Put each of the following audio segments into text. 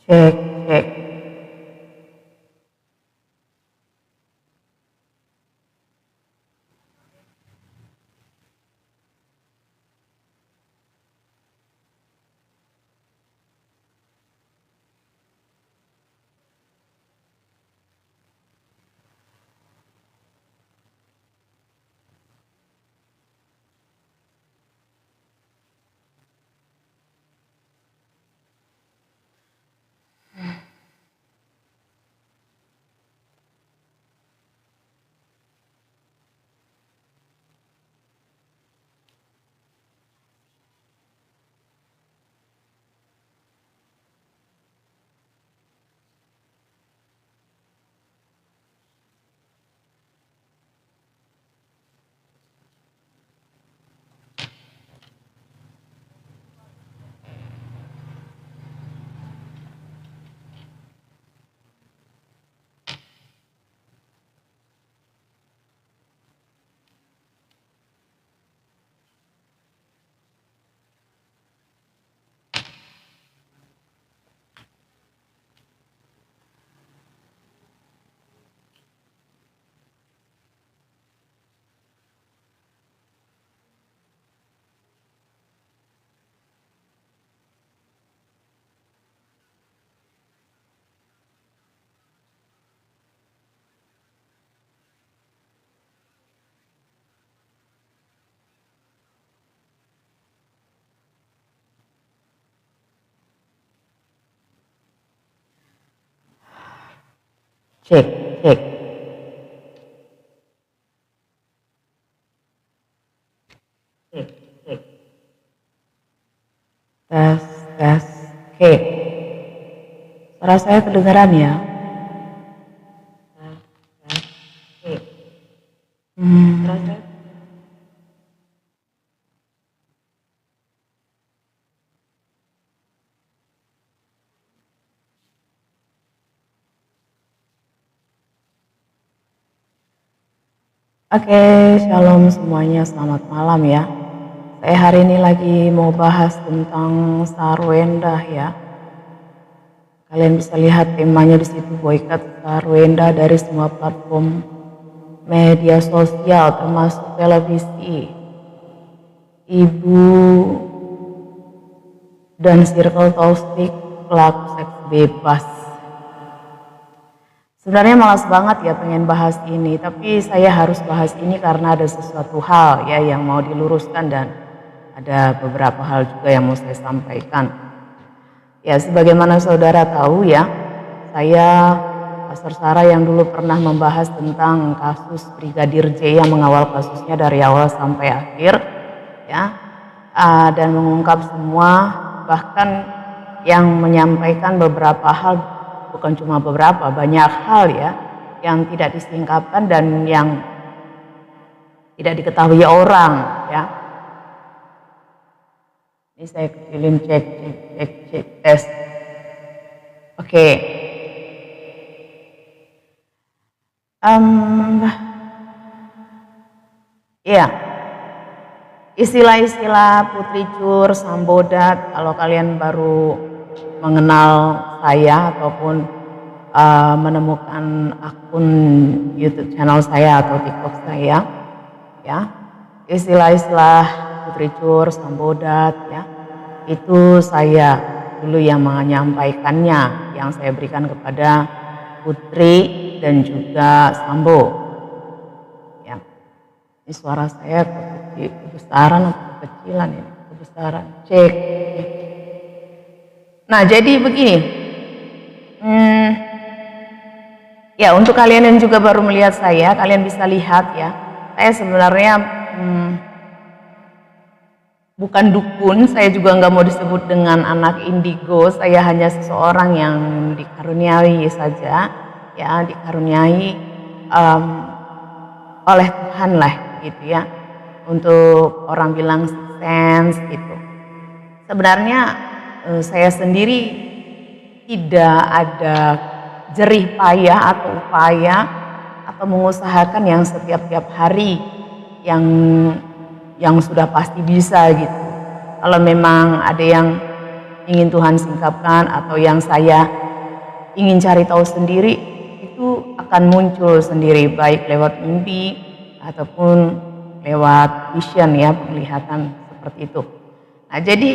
Cek, cek. Cek, cek. Cek, cek. Tes, tes. Oke. Suara saya kedengaran ya? Tes, tes. Oke. Suara saya. Oke, shalom semuanya, selamat malam ya. Saya hari ini lagi mau bahas tentang Sarwenda ya. Kalian bisa lihat temanya di situ, boycott Sarwenda dari semua platform media sosial termasuk televisi. Ibu dan circle toxic pelaku seks bebas. Sebenarnya malas banget ya pengen bahas ini, tapi saya harus bahas ini karena ada sesuatu hal ya yang mau diluruskan dan ada beberapa hal juga yang mau saya sampaikan. Ya, sebagaimana saudara tahu ya, saya Pastor Sarah yang dulu pernah membahas tentang kasus Brigadir J yang mengawal kasusnya dari awal sampai akhir ya, dan mengungkap semua, bahkan yang menyampaikan beberapa hal, bukan cuma beberapa, banyak hal ya yang tidak disingkapkan dan yang tidak diketahui orang ya. Ini saya kecilin, cek tes. Oke. Ya, istilah-istilah Putri Cur, Sambodat, kalau kalian baru mengenal saya ataupun menemukan akun YouTube channel saya atau TikTok saya ya, istilah-istilah Putri Cur, Sambodat ya, itu saya dulu yang menyampaikannya, yang saya berikan kepada Putri dan juga Sambo ya. Ini suara saya kebesaran atau kekecilan ini? Kebesaran, cek. Nah, jadi begini, ya untuk kalian yang juga baru melihat saya, kalian bisa lihat ya, saya sebenarnya bukan dukun, saya juga nggak mau disebut dengan anak indigo, saya hanya seseorang yang dikaruniai saja, ya dikaruniai oleh Tuhan lah gitu ya, untuk orang bilang sense gitu. Sebenarnya saya sendiri tidak ada jerih payah atau upaya atau mengusahakan yang setiap hari yang sudah pasti bisa gitu. Kalau memang ada yang ingin Tuhan singkapkan atau yang saya ingin cari tahu sendiri, itu akan muncul sendiri, baik lewat mimpi ataupun lewat vision ya, penglihatan seperti itu. Nah jadi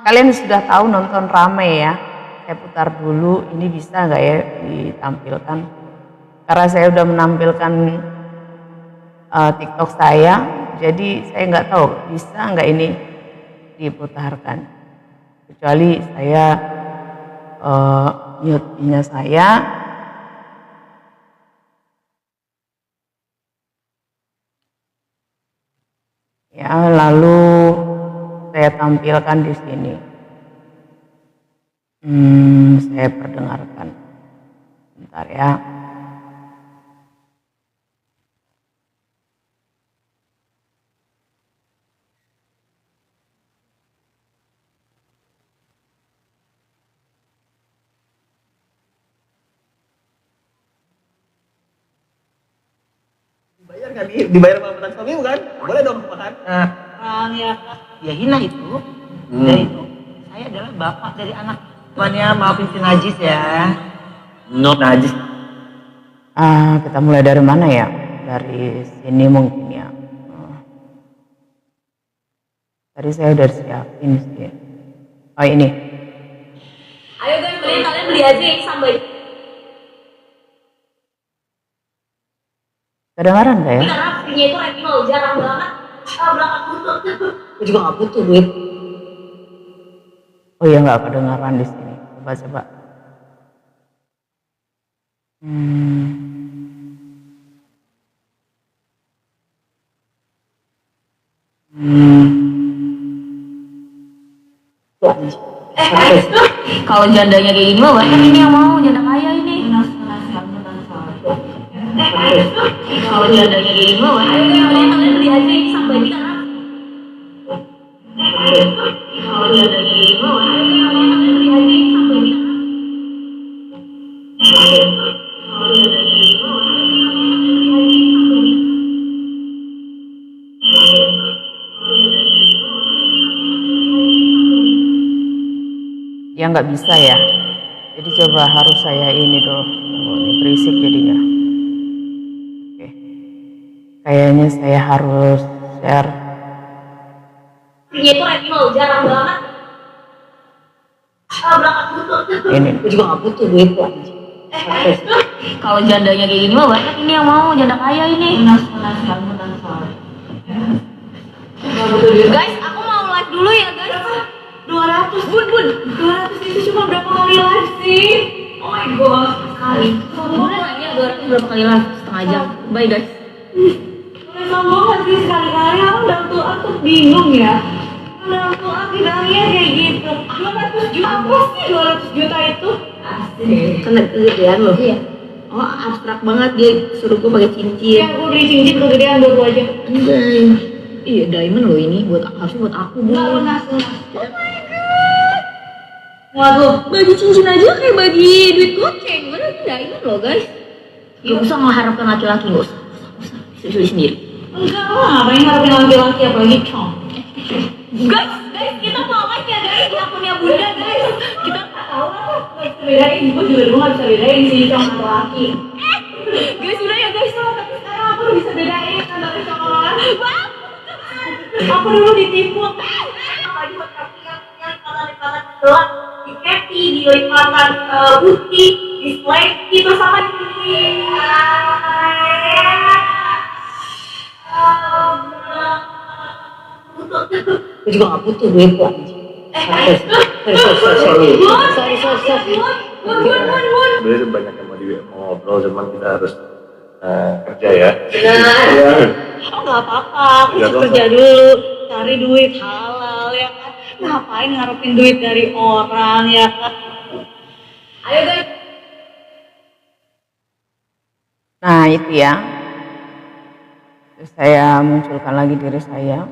kalian sudah tahu nonton Rame ya, saya putar dulu, ini bisa nggak ya ditampilkan? Karena saya udah menampilkan TikTok saya, jadi saya nggak tahu bisa nggak ini diputarkan. Kecuali saya mute-nya saya. Ya, lalu saya tampilkan di sini. Saya perdengarkan. Bentar ya. Dibayar nggak nih? Dibayar sama mantan suami bukan? Boleh dong makan. Nah, Ya, ya hina itu. Dan itu saya adalah bapak dari anak. tuannya maafin si Najis ya. No Najis. Kita mulai dari mana ya? Dari sini mungkin ya. Tadi saya udah siapin sih. Oh ini. Ayo guys, kalian beli aja yang sambal. Kedengaran nggak ya? Karena punya itu rental jarang banget. Berangkat butut. Aku juga nggak butuh duit. Oh ya nggak kedengaran di sini. Coba. Kalau jandanya kayak gini mah banyak ini yang mau, janda kaya ini. Kalau jandanya kayak gini mah banyak. Kalian beli aja yang sambal ini karena. Kalau jandanya kayak gini mah banyak. Kalian beli aja yang sambal ini karena. Kalau jandanya kayak gini mah banyak. Kalian beli aja yang sambal ini. Ya nggak bisa ya. Jadi coba harus saya ini dulu. Oh, ini berisik jadinya. Oke. Kayaknya saya harus share. Punya itu rental jarang banget. Berangkat butut. Ini. Aku juga nggak butuh duit kok. Kalau jandanya kayak gini mah banyak ini yang mau, janda kaya ini. Guys, aku mau live dulu ya guys. 200 bun 200 itu cuma berapa kali live sih? Oh my god, sekali. Bun nanya 200 berapa kali live? Setengah jam. Bye guys. Memang banget sih sekali-kali aku bingung ya. Aku bilangnya kayak gitu. 200 juta apa sih 200 juta itu? Asik. Kan kegedean loh. Iya. Oh abstrak banget dia suruh gue pakai cincin. Ya aku beli cincin kegedean buat gua aja. Anjay. Iya diamond loh ini buat harusnya buat aku bu. Enggak lunas. Waduh, bagi cincin aja kayak bagi duit goceng. Mana ini diamond loh guys. Gak usah mengharapkan laki-laki, gak usah. Bisa sendiri. Enggak lah, ngapain ngarepin laki-laki apalagi cong. Guys, kita mau apa ya guys? Di akunnya Bunda guys. Kita Nggak tahu lah, nggak bisa bedain. Gua juga dulu nggak bisa bedain sih cong atau laki. guys udah ya guys. Tapi sekarang aku udah bisa bedain antara cong sama laki. Aku dulu ditipu. Apalagi buat kaki yang banget gelap di Cathy, di lingkaran putih, di Sleki, terus sama di Aku juga nggak butuh duit kok. Sorry. Sebenarnya banyak yang mau ngobrol, cuman kita harus kerja ya. Oh nggak apa-apa, aku Nggak kerja dulu, cari duit halal ya kan. Ngapain ngarepin duit dari orang ya kan. Ayo guys. Nah itu ya. Terus saya munculkan lagi diri saya.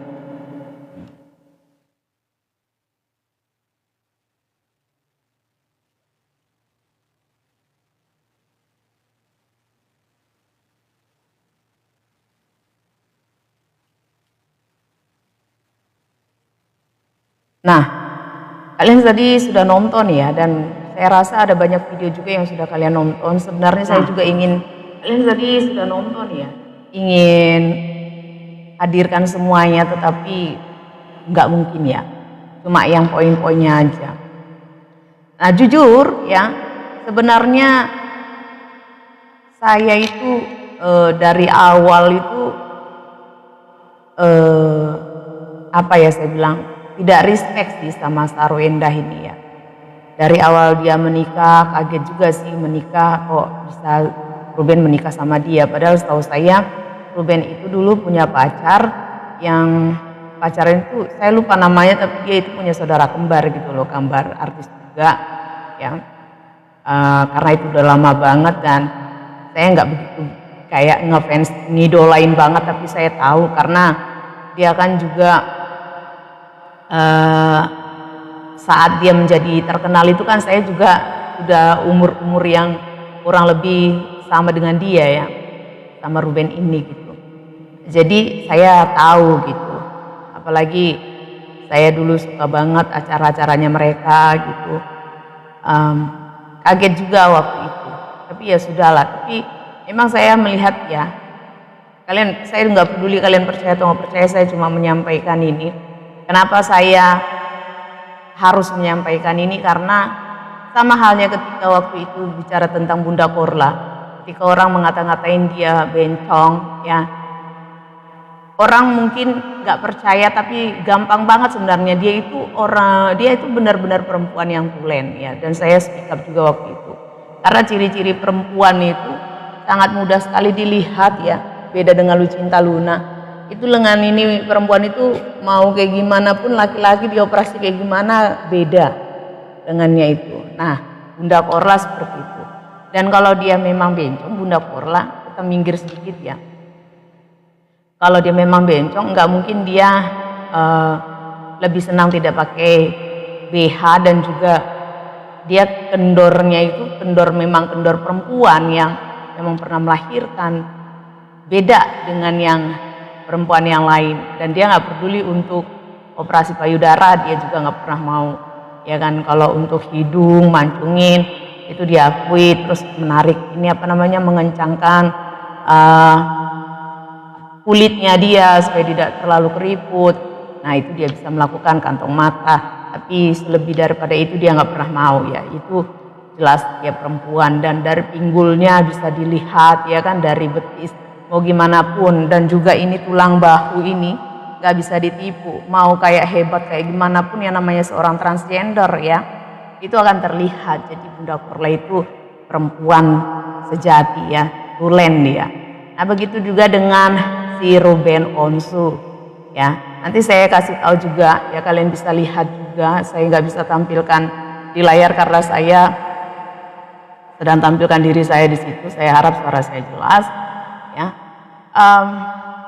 Nah, kalian tadi sudah nonton ya, dan saya rasa ada banyak video juga yang sudah kalian nonton. Sebenarnya saya juga ingin, kalian tadi sudah nonton ya, ingin hadirkan semuanya, tetapi nggak mungkin ya, cuma yang poin-poinnya aja. Nah jujur ya, sebenarnya saya itu dari awal itu apa ya, saya bilang tidak respect sih sama Sarwendah ini ya. Dari awal dia menikah, kaget juga sih menikah, kok bisa Ruben menikah sama dia. Padahal setahu saya Ruben itu dulu punya pacar yang pacarnya itu saya lupa namanya, tapi dia itu punya saudara kembar gitu loh, kembar artis juga ya. Karena itu udah lama banget dan saya nggak begitu kayak ngefans ngidolain banget, tapi saya tahu karena dia kan juga saat dia menjadi terkenal itu kan saya juga udah umur yang kurang lebih sama dengan dia ya, sama Ruben ini gitu. Jadi saya tahu gitu, apalagi saya dulu suka banget acara-acaranya mereka gitu. Kaget juga waktu itu, tapi ya sudahlah. Tapi memang saya melihat ya, saya nggak peduli kalian percaya atau nggak percaya, saya cuma menyampaikan ini. Kenapa saya harus menyampaikan ini? Karena sama halnya ketika waktu itu bicara tentang Bunda Korla, ketika orang mengata-ngatain dia bencong ya, orang mungkin nggak percaya, tapi gampang banget sebenarnya. Dia itu benar-benar perempuan yang tulen ya, dan saya speak up juga waktu itu. Karena ciri-ciri perempuan itu sangat mudah sekali dilihat ya, beda dengan Lucinta Luna. Itu lengan ini perempuan itu mau kayak gimana pun, laki-laki dioperasi kayak gimana beda lengannya itu. Nah Bunda Korla seperti itu. Dan kalau dia memang bencong, Bunda Korla, kita minggir sedikit ya, kalau dia memang bencong nggak mungkin dia lebih senang tidak pakai BH, dan juga dia kendornya itu memang kendor perempuan yang memang pernah melahirkan, beda dengan yang perempuan yang lain. Dan dia nggak peduli untuk operasi payudara, dia juga nggak pernah mau ya kan. Kalau untuk hidung mancungin itu diakui, terus menarik ini apa namanya, mengencangkan kulitnya dia supaya tidak terlalu keriput. Nah itu dia bisa melakukan, kantong mata. Tapi lebih daripada itu dia nggak pernah mau ya. Itu jelas dia perempuan. Dan dari pinggulnya bisa dilihat ya kan, dari betis mau gimana pun. Dan juga ini tulang bahu ini nggak bisa ditipu. Mau kayak hebat kayak gimana pun, yang namanya seorang transgender ya, itu akan terlihat. Jadi Bunda Korla itu perempuan sejati ya, tulen dia. Nah begitu juga dengan si Ruben Onsu ya. Nanti saya kasih tahu juga ya, kalian bisa lihat juga. Saya nggak bisa tampilkan di layar karena saya sedang tampilkan diri saya di situ. Saya harap suara saya jelas ya.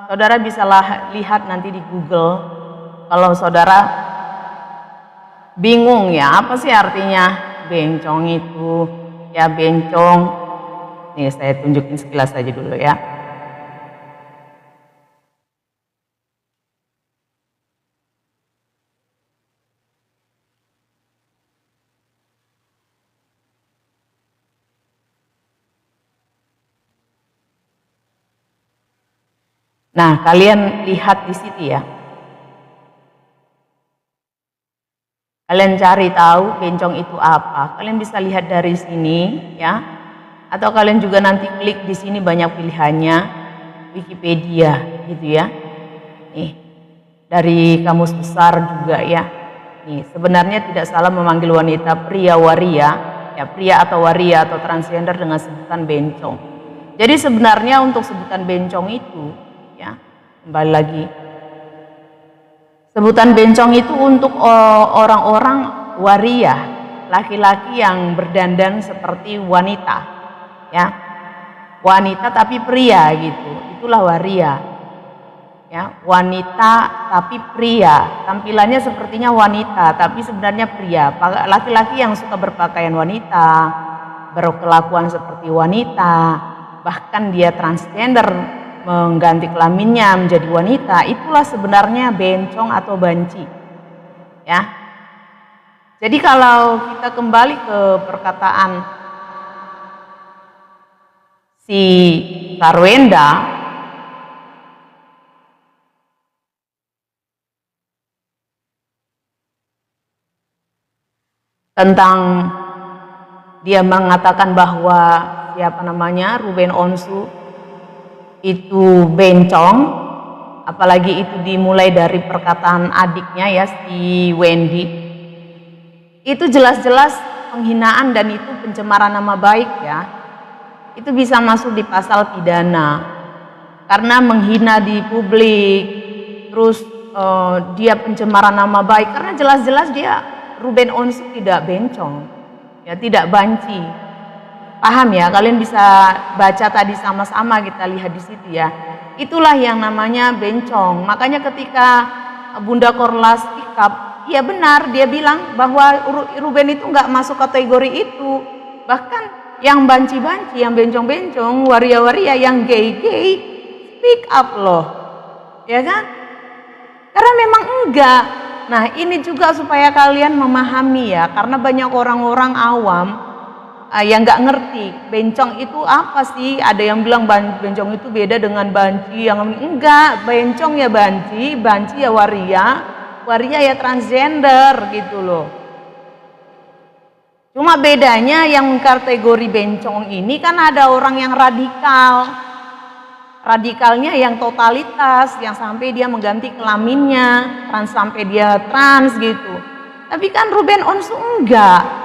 Saudara bisa lihat nanti di Google. Kalau saudara bingung ya, apa sih artinya bencong itu ya, bencong. Nih saya tunjukin sekilas saja dulu ya. Nah, kalian lihat di situ ya. Kalian cari tahu bencong itu apa. Kalian bisa lihat dari sini ya. Atau kalian juga nanti klik di sini, banyak pilihannya. Wikipedia gitu ya. Nih, dari Kamus Besar juga ya. Nih, sebenarnya tidak salah memanggil wanita pria waria, ya pria atau waria atau transgender dengan sebutan bencong. Jadi sebenarnya untuk sebutan bencong itu ya, kembali lagi, sebutan bencong itu untuk orang-orang waria, laki-laki yang berdandan seperti wanita ya, wanita tapi pria gitu, itulah waria ya. Wanita tapi pria, tampilannya sepertinya wanita tapi sebenarnya pria. Laki-laki yang suka berpakaian wanita, berkelakuan seperti wanita, bahkan dia transgender, mengganti kelaminnya menjadi wanita, itulah sebenarnya bencong atau banci ya. Jadi kalau kita kembali ke perkataan si Sarwenda, tentang dia mengatakan bahwa Ruben Onsu itu bencong, apalagi itu dimulai dari perkataan adiknya ya si Wendy, itu jelas-jelas penghinaan dan itu pencemaran nama baik ya. Itu bisa masuk di pasal pidana karena menghina di publik, terus dia pencemaran nama baik karena jelas-jelas dia Ruben Onsu tidak bencong ya, tidak banci. Paham ya, kalian bisa baca tadi sama-sama, kita lihat di situ ya. Itulah yang namanya bencong. Makanya ketika Bunda Korlas sikap, ya benar, dia bilang bahwa Ruben itu nggak masuk kategori itu. Bahkan yang banci-banci, yang bencong-bencong, waria-waria, yang gay-gay, speak up loh, ya kan? Karena memang enggak. Nah ini juga supaya kalian memahami ya, karena banyak orang-orang awam yang nggak ngerti bencong itu apa sih. Ada yang bilang bencong itu beda dengan banci, yang enggak, bencong ya banci, banci ya waria, waria ya transgender gitu loh. Cuma bedanya yang kategori bencong ini kan ada orang yang radikal, radikalnya yang totalitas, yang sampai dia mengganti kelaminnya, sampai dia trans gitu. Tapi kan Ruben Onsu enggak.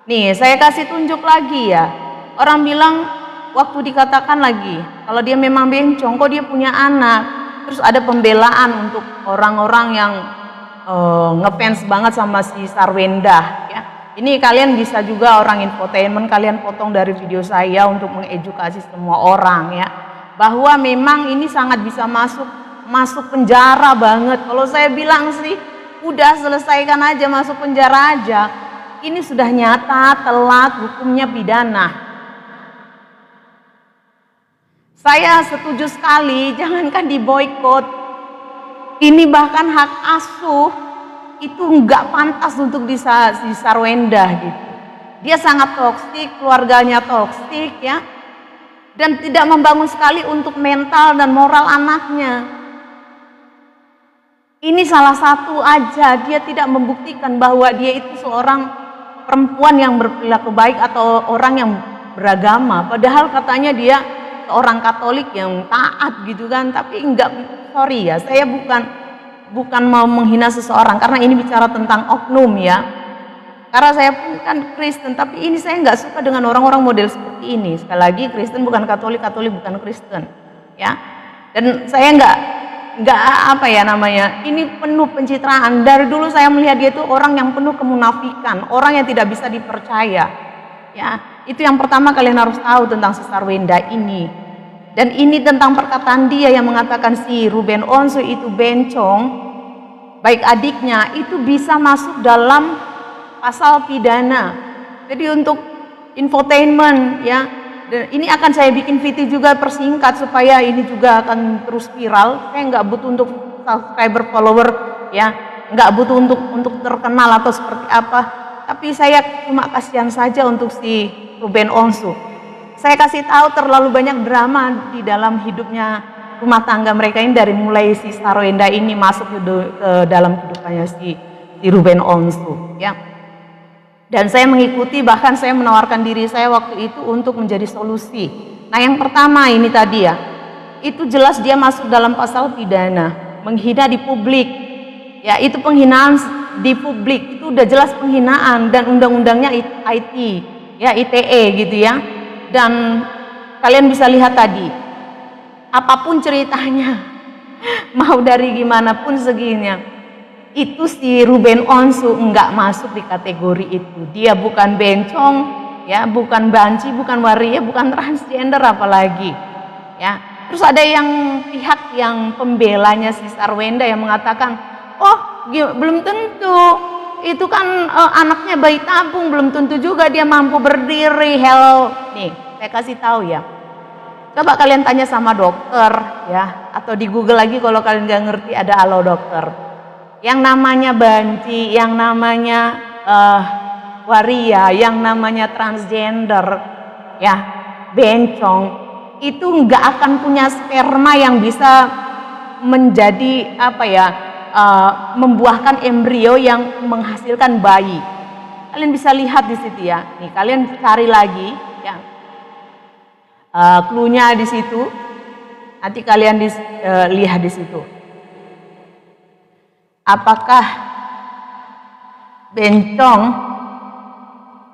Nih, saya kasih tunjuk lagi ya. Orang bilang waktu dikatakan lagi, kalau dia memang bencong, kok dia punya anak. Terus ada pembelaan untuk orang-orang yang ngefans banget sama si Sarwenda ya. Ini kalian bisa juga orang infotainment, kalian potong dari video saya untuk mengedukasi semua orang ya. Bahwa memang ini sangat bisa masuk penjara banget. Kalau saya bilang sih, udah selesaikan aja, masuk penjara aja. Ini sudah nyata, telat, hukumnya pidana. Saya setuju sekali, jangankan diboikot. Ini bahkan hak asuh itu nggak pantas untuk di Sarwenda gitu. Dia sangat toksik, keluarganya toksik ya, dan tidak membangun sekali untuk mental dan moral anaknya. Ini salah satu aja, dia tidak membuktikan bahwa dia itu seorang perempuan yang berperilaku baik atau orang yang beragama. Padahal katanya dia seorang Katolik yang taat gitu kan. Tapi enggak, sorry ya, saya bukan mau menghina seseorang karena ini bicara tentang oknum ya. Karena saya pun kan Kristen, tapi ini saya nggak suka dengan orang-orang model seperti ini. Sekali lagi, Kristen bukan Katolik, Katolik bukan Kristen ya. Dan saya nggak apa ya namanya, ini penuh pencitraan. Dari dulu saya melihat dia itu orang yang penuh kemunafikan, orang yang tidak bisa dipercaya ya. Itu yang pertama kalian harus tahu tentang si Sarwenda ini. Dan ini tentang perkataan dia yang mengatakan si Ruben Onsu itu bencong, baik adiknya, itu bisa masuk dalam pasal pidana. Jadi untuk infotainment ya, dan ini akan saya bikin video juga persingkat supaya ini juga akan terus viral. Saya nggak butuh untuk subscriber, follower ya, nggak butuh untuk terkenal atau seperti apa. Tapi saya cuma kasihan saja untuk si Ruben Onsu. Saya kasih tahu terlalu banyak drama di dalam hidupnya rumah tangga mereka ini, dari mulai si Sarwenda ini masuk ke dalam kehidupannya si Ruben Onsu ya. Dan saya mengikuti, bahkan saya menawarkan diri saya waktu itu untuk menjadi solusi. Nah yang pertama ini tadi ya, itu jelas dia masuk dalam pasal pidana, menghina di publik. Ya itu penghinaan di publik, itu udah jelas penghinaan dan undang-undangnya IT, ya ITE gitu ya. Dan kalian bisa lihat tadi, apapun ceritanya, mau dari gimana pun seginya, itu si Ruben Onsu enggak masuk di kategori itu. Dia bukan bencong ya, bukan banci, bukan waria, bukan transgender apalagi ya. Terus ada yang pihak yang pembelanya si Sarwenda yang mengatakan, oh belum tentu itu kan anaknya bayi tabung, belum tentu juga dia mampu berdiri. Nih saya kasih tahu ya, coba kalian tanya sama dokter ya, atau di Google lagi kalau kalian nggak ngerti, ada Halo Dokter. Yang namanya banci, yang namanya waria, yang namanya transgender, ya bencong, itu nggak akan punya sperma yang bisa menjadi membuahkan embrio yang menghasilkan bayi. Kalian bisa lihat di situ ya. Nih kalian cari lagi, ya. Cluenya di situ. Nanti kalian lihat di situ. Apakah bencong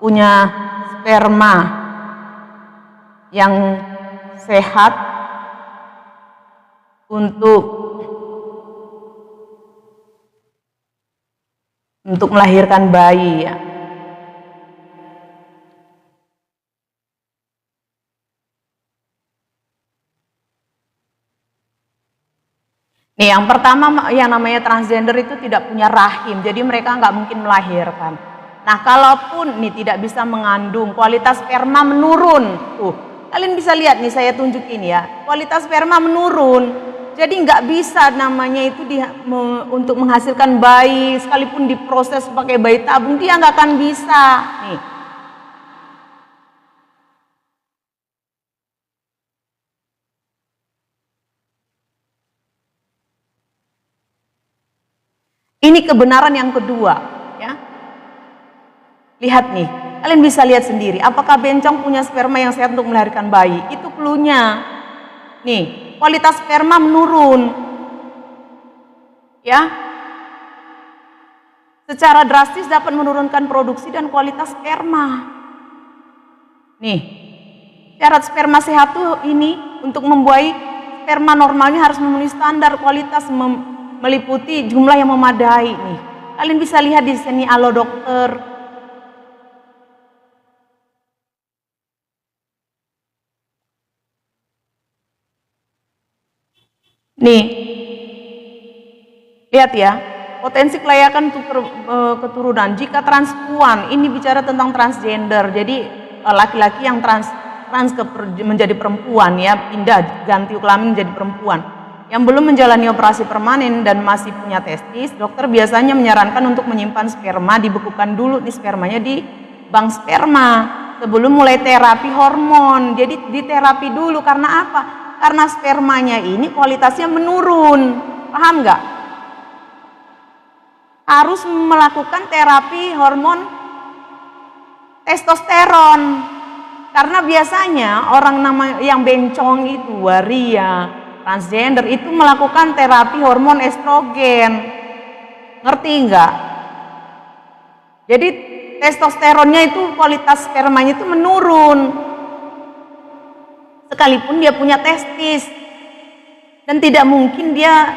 punya sperma yang sehat untuk melahirkan bayi, ya? Nih, yang pertama yang namanya transgender itu tidak punya rahim, jadi mereka nggak mungkin melahirkan. Nah, kalaupun nih tidak bisa mengandung, kualitas sperma menurun. Tuh, kalian bisa lihat nih, saya tunjukin ya, kualitas sperma menurun. Jadi nggak bisa namanya itu untuk menghasilkan bayi, sekalipun diproses pakai bayi tabung, dia nggak akan bisa. Nih. Ini kebenaran yang kedua, ya. Lihat nih, kalian bisa lihat sendiri, apakah bencong punya sperma yang sehat untuk melahirkan bayi? Itu cluenya. Nih, kualitas sperma menurun. Ya. Secara drastis dapat menurunkan produksi dan kualitas sperma. Nih, syarat sperma sehat tuh ini untuk membuahi sperma normalnya harus memenuhi standar kualitas meliputi jumlah yang memadai nih. Kalian bisa lihat di sini, halo dokter. Nih, lihat ya, potensi kelayakan untuk keturunan jika transpuan, ini bicara tentang transgender. Jadi laki-laki yang menjadi perempuan, ya, pindah ganti kelamin menjadi perempuan, yang belum menjalani operasi permanen dan masih punya testis, dokter biasanya menyarankan untuk menyimpan sperma, dibekukan dulu nih spermanya di bank sperma sebelum mulai terapi hormon. Jadi diterapi dulu, karena apa? Karena spermanya ini kualitasnya menurun, paham nggak? Harus melakukan terapi hormon testosteron, karena biasanya orang yang bencong itu, waria, transgender itu melakukan terapi hormon estrogen, ngerti nggak? Jadi testosteronnya itu, kualitas spermanya itu menurun, sekalipun dia punya testis, dan tidak mungkin dia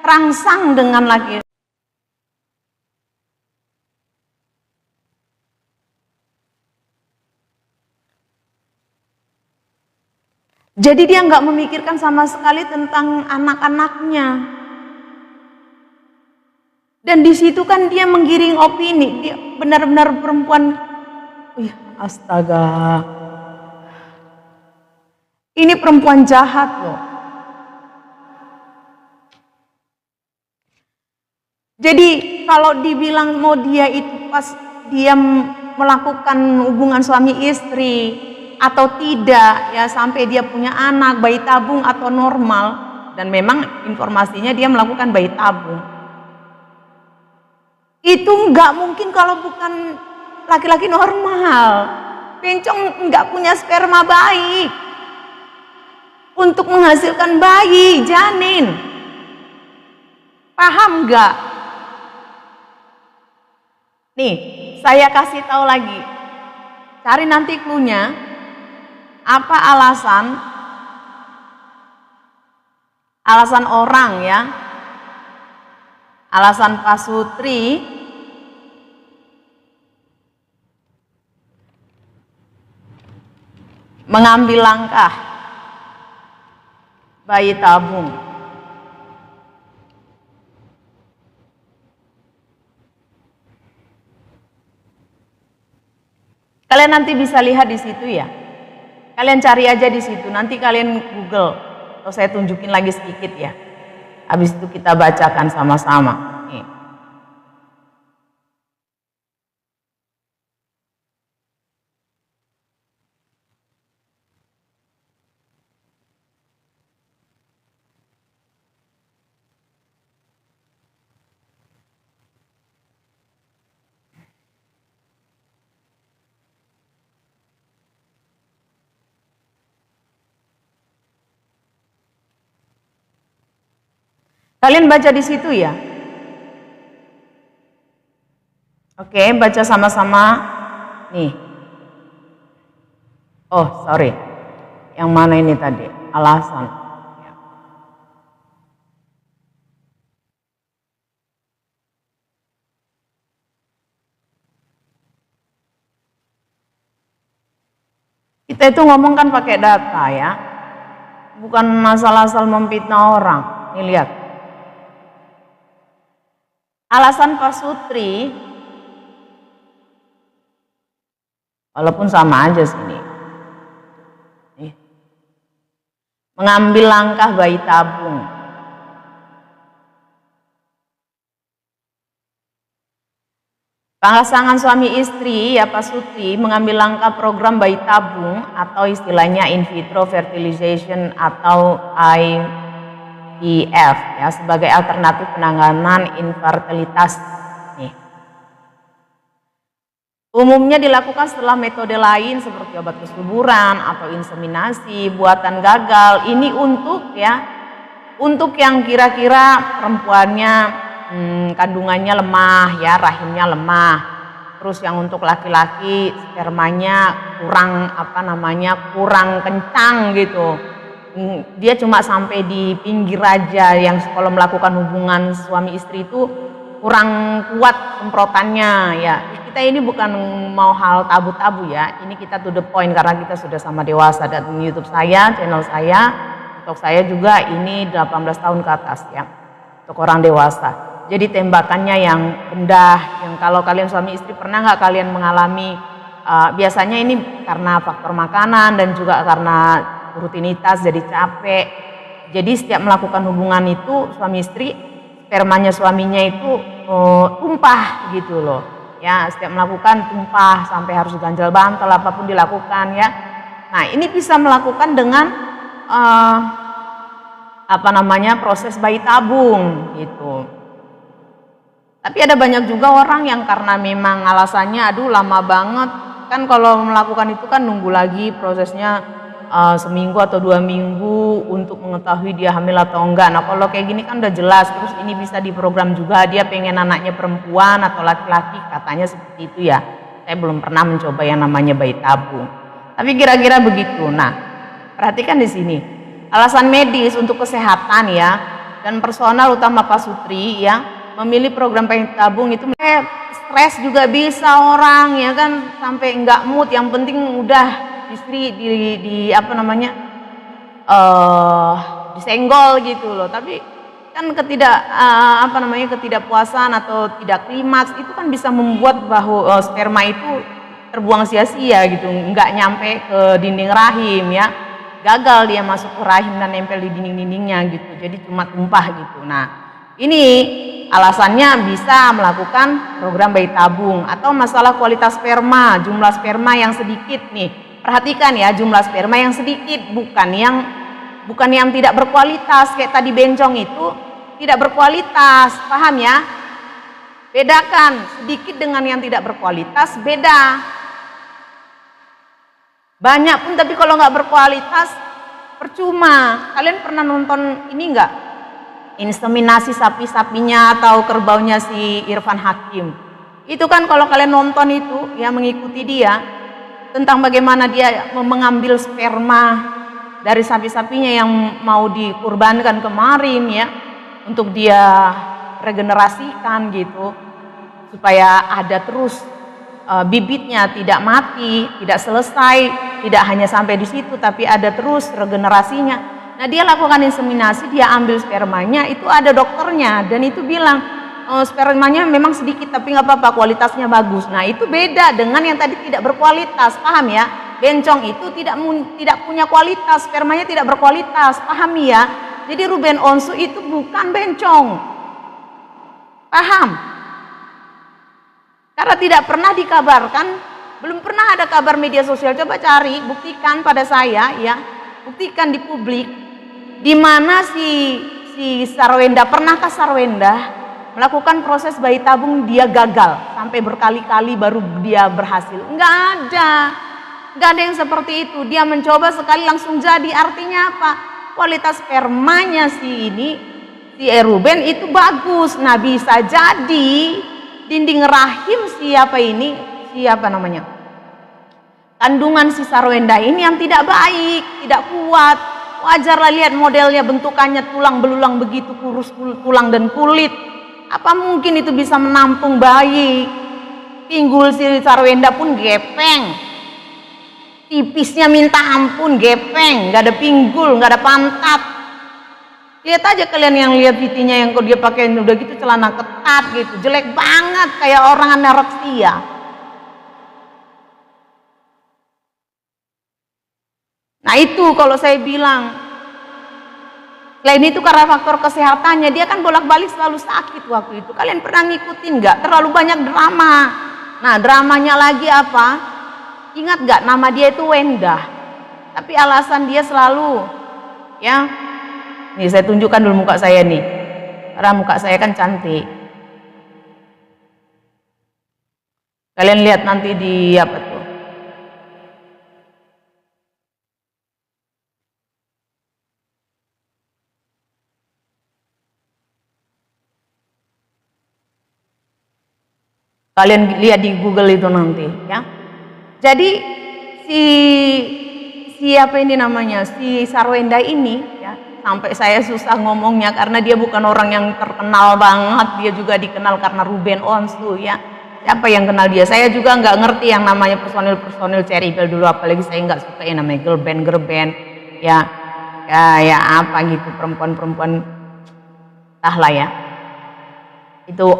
terangsang dengan laki. Jadi dia nggak memikirkan sama sekali tentang anak-anaknya. Dan di situ kan dia menggiring opini, dia benar-benar perempuan. Astaga. Ini perempuan jahat loh. Jadi kalau dibilang mau dia itu pas dia melakukan hubungan suami istri atau tidak, ya, sampai dia punya anak, bayi tabung atau normal, dan memang informasinya dia melakukan bayi tabung, itu nggak mungkin kalau bukan laki-laki normal. Bencong nggak punya sperma baik untuk menghasilkan bayi, janin. Paham nggak? Nih, saya kasih tahu lagi. Cari nanti cluenya. Apa alasan orang, ya, alasan Pak Sutri mengambil langkah bayi tabung. Kalian nanti bisa lihat di situ, ya. Kalian cari aja di situ, nanti kalian Google, atau saya tunjukin lagi sedikit, ya. Habis itu kita bacakan sama-sama. Nih. Kalian baca di situ ya? Oke, baca sama-sama. Nih. Oh, sorry. Yang mana ini tadi? Alasan. Ya. Kita itu ngomong kan pakai data ya. Bukan asal-asal memfitnah orang. Nih lihat. Alasan Pak Sutri, walaupun sama aja sini, mengambil langkah bayi tabung. Pasangan suami istri ya Pak Sutri mengambil langkah program bayi tabung atau istilahnya in vitro fertilization atau IVF ya sebagai alternatif penanganan infertilitas nih. Umumnya dilakukan setelah metode lain seperti obat kesuburan atau inseminasi buatan gagal. Ini untuk yang kira-kira perempuannya kandungannya lemah ya, rahimnya lemah. Terus yang untuk laki-laki spermanya kurang kencang gitu. Dia cuma sampai di pinggir aja, yang kalau melakukan hubungan suami istri itu kurang kuat semprotannya ya. Kita ini bukan mau hal tabu-tabu ya, ini kita to the point karena kita sudah sama dewasa. Dan YouTube saya, channel saya, TikTok saya juga ini 18 tahun ke atas ya, untuk orang dewasa. Jadi tembakannya yang rendah, yang kalau kalian suami istri pernah nggak kalian mengalami, biasanya ini karena faktor makanan dan juga karena rutinitas jadi capek. Jadi setiap melakukan hubungan itu suami istri, spermanya suaminya itu tumpah gitu loh ya, setiap melakukan tumpah sampai harus ganjal bantal apapun dilakukan ya. Nah ini bisa melakukan dengan proses bayi tabung gitu. Tapi ada banyak juga orang yang karena memang alasannya aduh lama banget kan, kalau melakukan itu kan nunggu lagi prosesnya seminggu atau 2 minggu untuk mengetahui dia hamil atau enggak. Nah kalau kayak gini kan udah jelas, terus ini bisa diprogram juga dia pengen anaknya perempuan atau laki-laki, katanya seperti itu ya. Saya belum pernah mencoba yang namanya bayi tabung, tapi kira-kira begitu. Nah perhatikan di sini alasan medis untuk kesehatan ya, dan personal utama Pak Sutri ya memilih program bayi tabung itu. Stres juga bisa orang ya kan, sampai enggak mood, yang penting udah istri disenggol gitu loh. Tapi kan ketidakpuasan atau tidak klimaks itu kan bisa membuat bahwa sperma itu terbuang sia-sia gitu, nggak nyampe ke dinding rahim ya, gagal dia masuk ke rahim dan nempel di dinding-dindingnya gitu, jadi cuma tumpah gitu. Nah ini alasannya bisa melakukan program bayi tabung. Atau masalah kualitas sperma, jumlah sperma yang sedikit nih. Perhatikan ya, jumlah sperma yang sedikit, bukan yang tidak berkualitas. Kayak tadi bencong itu tidak berkualitas, paham ya? Bedakan sedikit dengan yang tidak berkualitas, beda. Banyak pun tapi kalau nggak berkualitas percuma. Kalian pernah nonton ini nggak? Inseminasi sapi-sapinya atau kerbaunya si Irfan Hakim. Itu kan kalau kalian nonton itu ya, mengikuti dia tentang bagaimana dia mengambil sperma dari sapi-sapinya yang mau dikurbankan kemarin ya, untuk dia regenerasikan gitu, supaya ada terus bibitnya tidak mati, tidak selesai, tidak hanya sampai di situ tapi ada terus regenerasinya. Nah dia lakukan inseminasi, dia ambil spermanya, itu ada dokternya dan itu bilang spermanya memang sedikit tapi nggak apa-apa, kualitasnya bagus. Nah itu beda dengan yang tadi tidak berkualitas, paham ya? Bencong itu tidak punya kualitas, spermanya tidak berkualitas, pahami ya? Jadi Ruben Onsu itu bukan bencong. Paham? Karena tidak pernah dikabarkan, belum pernah ada kabar media sosial. Coba cari, buktikan pada saya ya. Buktikan di publik di mana si Sarwenda, pernahkah Sarwenda melakukan proses bayi tabung dia gagal sampai berkali-kali baru dia berhasil? Enggak ada yang seperti itu. Dia mencoba sekali langsung jadi. Artinya apa? Kualitas spermanya si Ruben itu bagus. Nah, bisa jadi dinding rahim siapa namanya, kandungan si Sarwenda ini yang tidak baik, tidak kuat. Wajarlah lihat modelnya, bentukannya tulang belulang begitu kurus, tulang dan kulit. Apa mungkin itu bisa menampung bayi? Pinggul si Sarwenda pun gepeng, tipisnya minta ampun, gepeng, nggak ada pinggul, nggak ada pantat. Lihat aja kalian yang lihat VT-nya yang dia pakai udah gitu celana ketat gitu, jelek banget kayak orang anoreksia. Nah itu kalau saya bilang, selain itu karena faktor kesehatannya, dia kan bolak-balik selalu sakit waktu itu. Kalian pernah ngikutin nggak? Terlalu banyak drama. Nah dramanya lagi apa? Ingat nggak nama dia itu Wenda? Tapi alasan dia selalu, ya, nih saya tunjukkan dulu muka saya nih, karena muka saya kan cantik. Kalian lihat nanti di apa tuh? Kalian lihat di Google itu nanti, ya. Jadi siapa ini namanya, si Sarwenda ini, ya, sampai saya susah ngomongnya karena dia bukan orang yang terkenal banget. Dia juga dikenal karena Ruben Onsu, ya. Siapa yang kenal dia? Saya juga nggak ngerti yang namanya personil Cherry Bell dulu, apalagi saya nggak suka yang namanya girl band, ya apa gitu, perempuan entah lah ya. Itu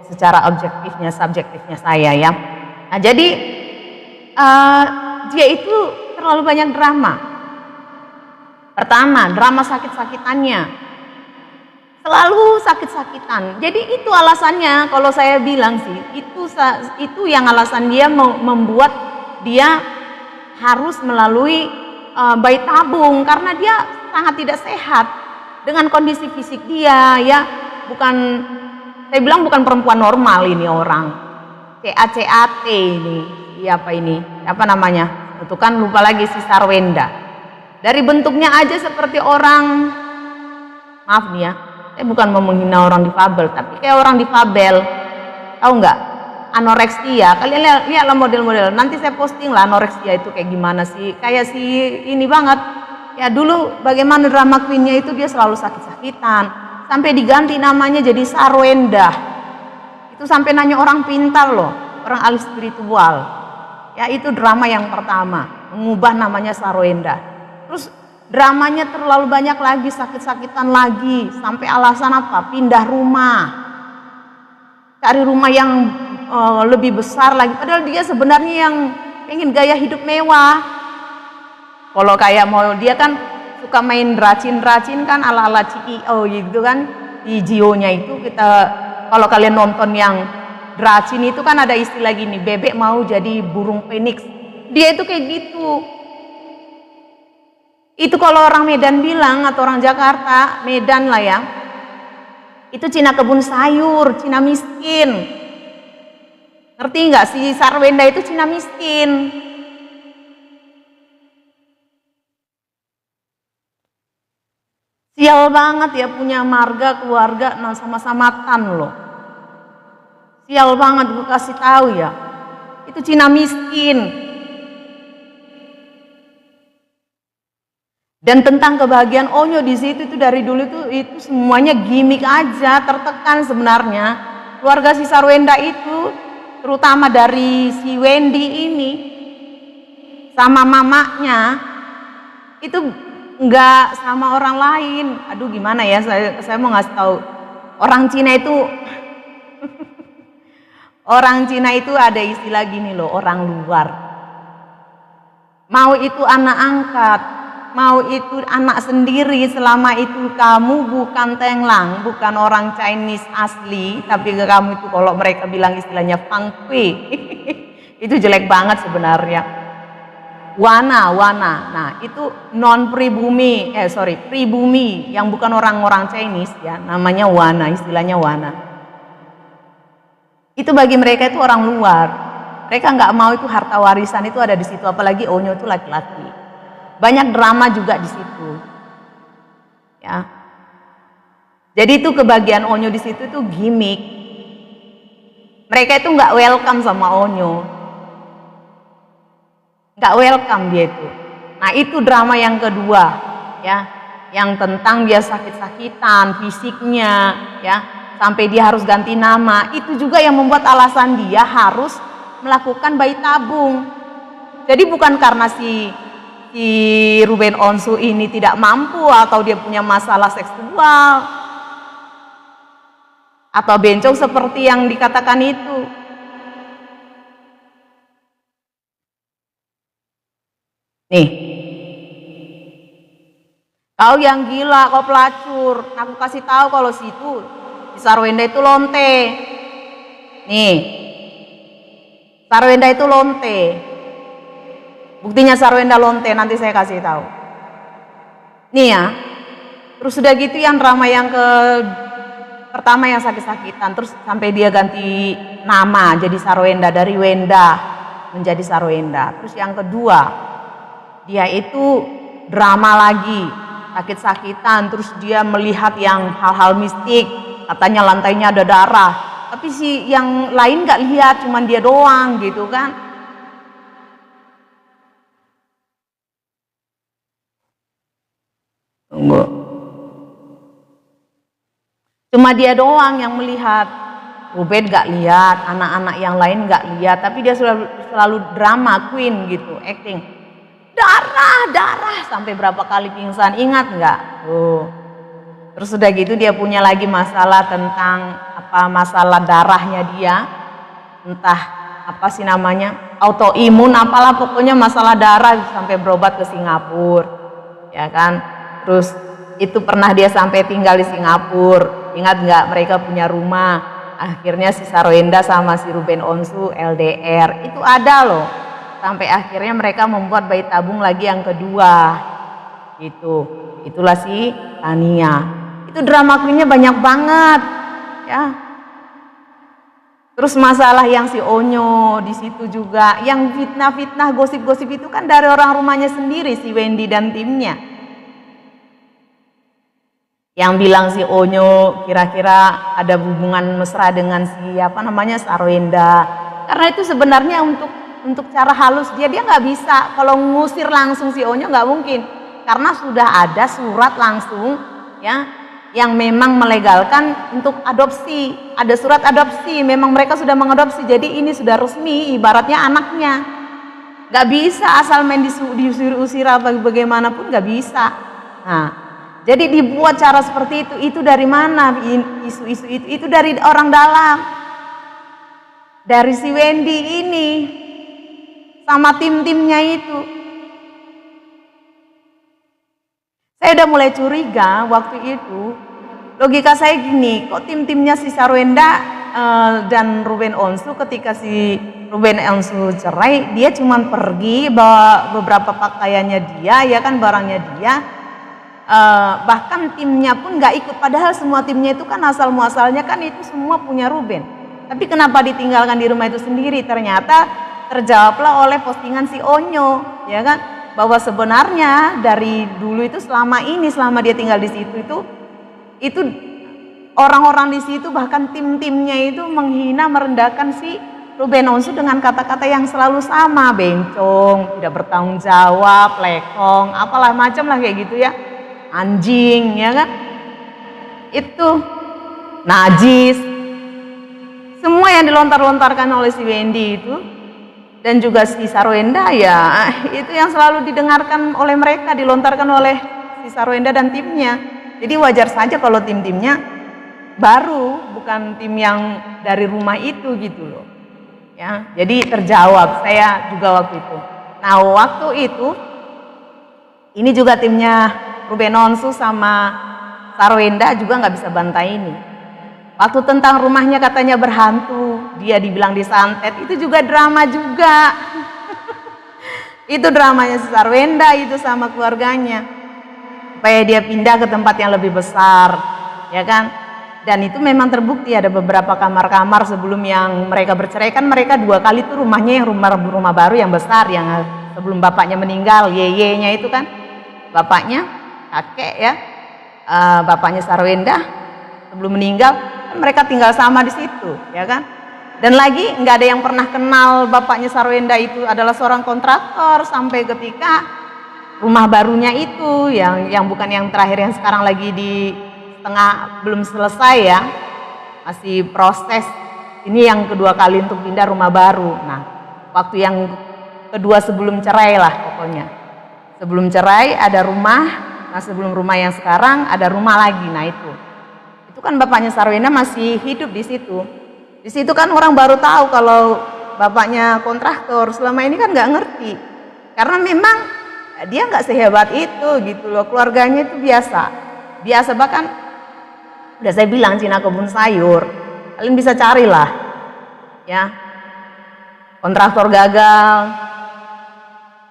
secara objektifnya, subjektifnya saya ya. Nah jadi dia itu terlalu banyak drama. Pertama, drama sakit-sakitannya, selalu sakit-sakitan. Jadi itu alasannya kalau saya bilang sih, itu yang alasan dia membuat dia harus melalui bayi tabung karena dia sangat tidak sehat dengan kondisi fisik dia ya. Saya bilang bukan perempuan normal ini orang. CAT ini. Apa namanya? Itu kan lupa lagi si Sarwenda. Dari bentuknya aja seperti orang, maaf nih ya, saya bukan mau menghina orang difabel, tapi kayak orang difabel. Tahu nggak? Anoreksia. Kalian lihatlah model-model. Nanti saya posting lah anoreksia itu kayak gimana sih. Kayak si ini banget. Ya dulu bagaimana drama queen-nya itu dia selalu sakit-sakitan. Sampai diganti namanya jadi Sarwenda. Itu sampai nanya orang pintar loh, orang ahli spiritual. Ya itu drama yang pertama, mengubah namanya Sarwenda. Terus dramanya terlalu banyak lagi, sakit-sakitan lagi, sampai alasan apa? Pindah rumah, cari rumah yang lebih besar lagi. Padahal dia sebenarnya yang pengen gaya hidup mewah. Kalau kayak mau dia kan suka main racin-racin kan ala-ala CEO gitu kan. Di Gio-nya itu kita, kalau kalian nonton yang racin itu kan ada istilah gini, bebek mau jadi burung phoenix. Dia itu kayak gitu. Itu kalau orang Medan bilang, atau orang Jakarta, Medan lah ya, itu Cina kebun sayur, Cina miskin. Ngerti nggak? Si Sarwenda itu Cina miskin. Sial banget ya punya marga keluarga sama-sama tan loh. Sial banget gue kasih tahu ya. Itu Cina miskin. Dan tentang kebahagiaan Onyo di situ itu dari dulu itu semuanya gimmick aja, tertekan sebenarnya. Keluarga si Sarwenda itu terutama dari si Wendy ini sama mamanya itu enggak sama orang lain. Aduh gimana ya, saya mau ngasih tahu. Orang Cina itu orang Cina itu ada istilah gini loh, orang luar. Mau itu anak angkat, mau itu anak sendiri, selama itu kamu bukan Tenglang, bukan orang Chinese asli, tapi kamu itu kalau mereka bilang istilahnya feng shui itu jelek banget sebenarnya. Wana. Nah, itu non pribumi, pribumi yang bukan orang-orang Chinese ya, namanya wana, istilahnya wana. Itu bagi mereka itu orang luar. Mereka nggak mau itu harta warisan itu ada di situ, apalagi Onyo itu laki-laki. Banyak drama juga di situ. Ya. Jadi itu kebahagiaan Onyo di situ itu gimmick. Mereka itu nggak welcome sama Onyo. Nggak welcome dia itu. Nah, itu drama yang kedua, ya. Yang tentang dia sakit-sakitan fisiknya, ya. Sampai dia harus ganti nama. Itu juga yang membuat alasan dia harus melakukan bayi tabung. Jadi bukan karena si Ruben Onsu ini tidak mampu atau dia punya masalah seksual atau bencong seperti yang dikatakan itu. Nih, kau yang gila, kau pelacur, aku kasih tahu kalau situ di Sarwenda itu lonte. Nih, Sarwenda itu lonte. Buktinya Sarwenda lonte, nanti saya kasih tahu. Nih ya, terus sudah gitu yang drama yang pertama yang sakit-sakitan, terus sampai dia ganti nama jadi Sarwenda, dari Wenda menjadi Sarwenda. Terus yang kedua, dia itu drama lagi, sakit-sakitan, terus dia melihat yang hal-hal mistik, katanya lantainya ada darah. Tapi si yang lain nggak lihat, cuman dia doang gitu kan. Tunggu. Cuma dia doang yang melihat. Ruben gak lihat, anak-anak yang lain gak lihat, tapi dia selalu drama queen gitu, acting. Darah, sampai berapa kali pingsan, ingat nggak? Terus udah gitu dia punya lagi masalah tentang masalah darahnya dia, entah apa sih namanya, autoimun apalah, pokoknya masalah darah sampai berobat ke Singapura, ya kan? Terus itu pernah dia sampai tinggal di Singapura. Ingat nggak, mereka punya rumah. Akhirnya si Sarwenda sama si Ruben Onsu LDR. Itu ada loh. Sampai akhirnya mereka membuat bayi tabung lagi yang kedua. Gitu. Itulah si Tania. Itu drama queen-nya banyak banget. Ya. Terus masalah yang si Onyo di situ juga, yang fitnah-fitnah, gosip-gosip itu kan dari orang rumahnya sendiri, si Wendy dan timnya. Yang bilang si Onyo kira-kira ada hubungan mesra dengan si Sarwenda. Karena itu sebenarnya untuk cara halus dia nggak bisa. Kalau ngusir langsung si Onyo nggak mungkin. Karena sudah ada surat langsung ya yang memang melegalkan untuk adopsi. Ada surat adopsi, memang mereka sudah mengadopsi. Jadi ini sudah resmi, ibaratnya anaknya. Nggak bisa asal main diusir-usir atau bagaimanapun, nggak bisa. Nah, jadi dibuat cara seperti itu dari mana isu-isu itu dari orang dalam, dari si Wendy ini sama tim-timnya itu. Saya udah mulai curiga waktu itu, logika saya gini, kok tim-timnya si Sarwenda dan Ruben Onsu ketika si Ruben Onsu cerai, dia cuma pergi bawa beberapa pakaiannya dia, ya kan, barangnya dia. Bahkan timnya pun nggak ikut, padahal semua timnya itu kan asal muasalnya kan itu semua punya Ruben. Tapi kenapa ditinggalkan di rumah itu sendiri? Ternyata terjawablah oleh postingan si Onyo, ya kan, bahwa sebenarnya dari dulu itu selama dia tinggal di situ itu orang-orang di situ bahkan tim-timnya itu menghina, merendahkan si Ruben Onsu dengan kata-kata yang selalu sama, bencong, tidak bertanggung jawab, lekong, apalah macam lah kayak gitu ya. Anjing, ya kan, itu najis, semua yang dilontar-lontarkan oleh si Wendy itu dan juga si Sarwenda, ya itu yang selalu didengarkan oleh mereka, dilontarkan oleh si Sarwenda dan timnya. Jadi wajar saja kalau tim-timnya baru, bukan tim yang dari rumah itu gitu loh ya. Jadi terjawab saya juga waktu itu. Nah waktu itu Ini juga timnya Ruben Onsu sama Sarwenda juga nggak bisa bantai ini. Waktu tentang rumahnya katanya berhantu, dia dibilang disantet, itu juga drama juga. Itu dramanya si Sarwenda itu sama keluarganya. Supaya dia pindah ke tempat yang lebih besar, ya kan? Dan itu memang terbukti ada beberapa kamar-kamar sebelum yang mereka bercerai kan mereka 2 kali tuh rumahnya yang rumah baru yang besar yang sebelum bapaknya meninggal, yeye-nya itu kan bapaknya kakek ya, bapaknya Sarwenda sebelum meninggal kan mereka tinggal sama di situ, ya kan? Dan lagi nggak ada yang pernah kenal bapaknya Sarwenda itu adalah seorang kontraktor sampai ketika rumah barunya itu yang bukan yang terakhir yang sekarang lagi di tengah belum selesai ya, masih proses. Ini yang kedua kali untuk pindah rumah baru. Nah, waktu yang kedua sebelum cerai lah pokoknya. Sebelum cerai ada rumah, nah sebelum rumah yang sekarang ada rumah lagi. Nah itu kan bapaknya Sarwenda masih hidup di situ. Di situ kan orang baru tahu kalau bapaknya kontraktor. Selama ini kan nggak ngerti, karena memang dia nggak sehebat itu gitu loh. Keluarganya itu biasa bahkan udah saya bilang Cina kebun sayur. Kalian bisa carilah, ya kontraktor gagal.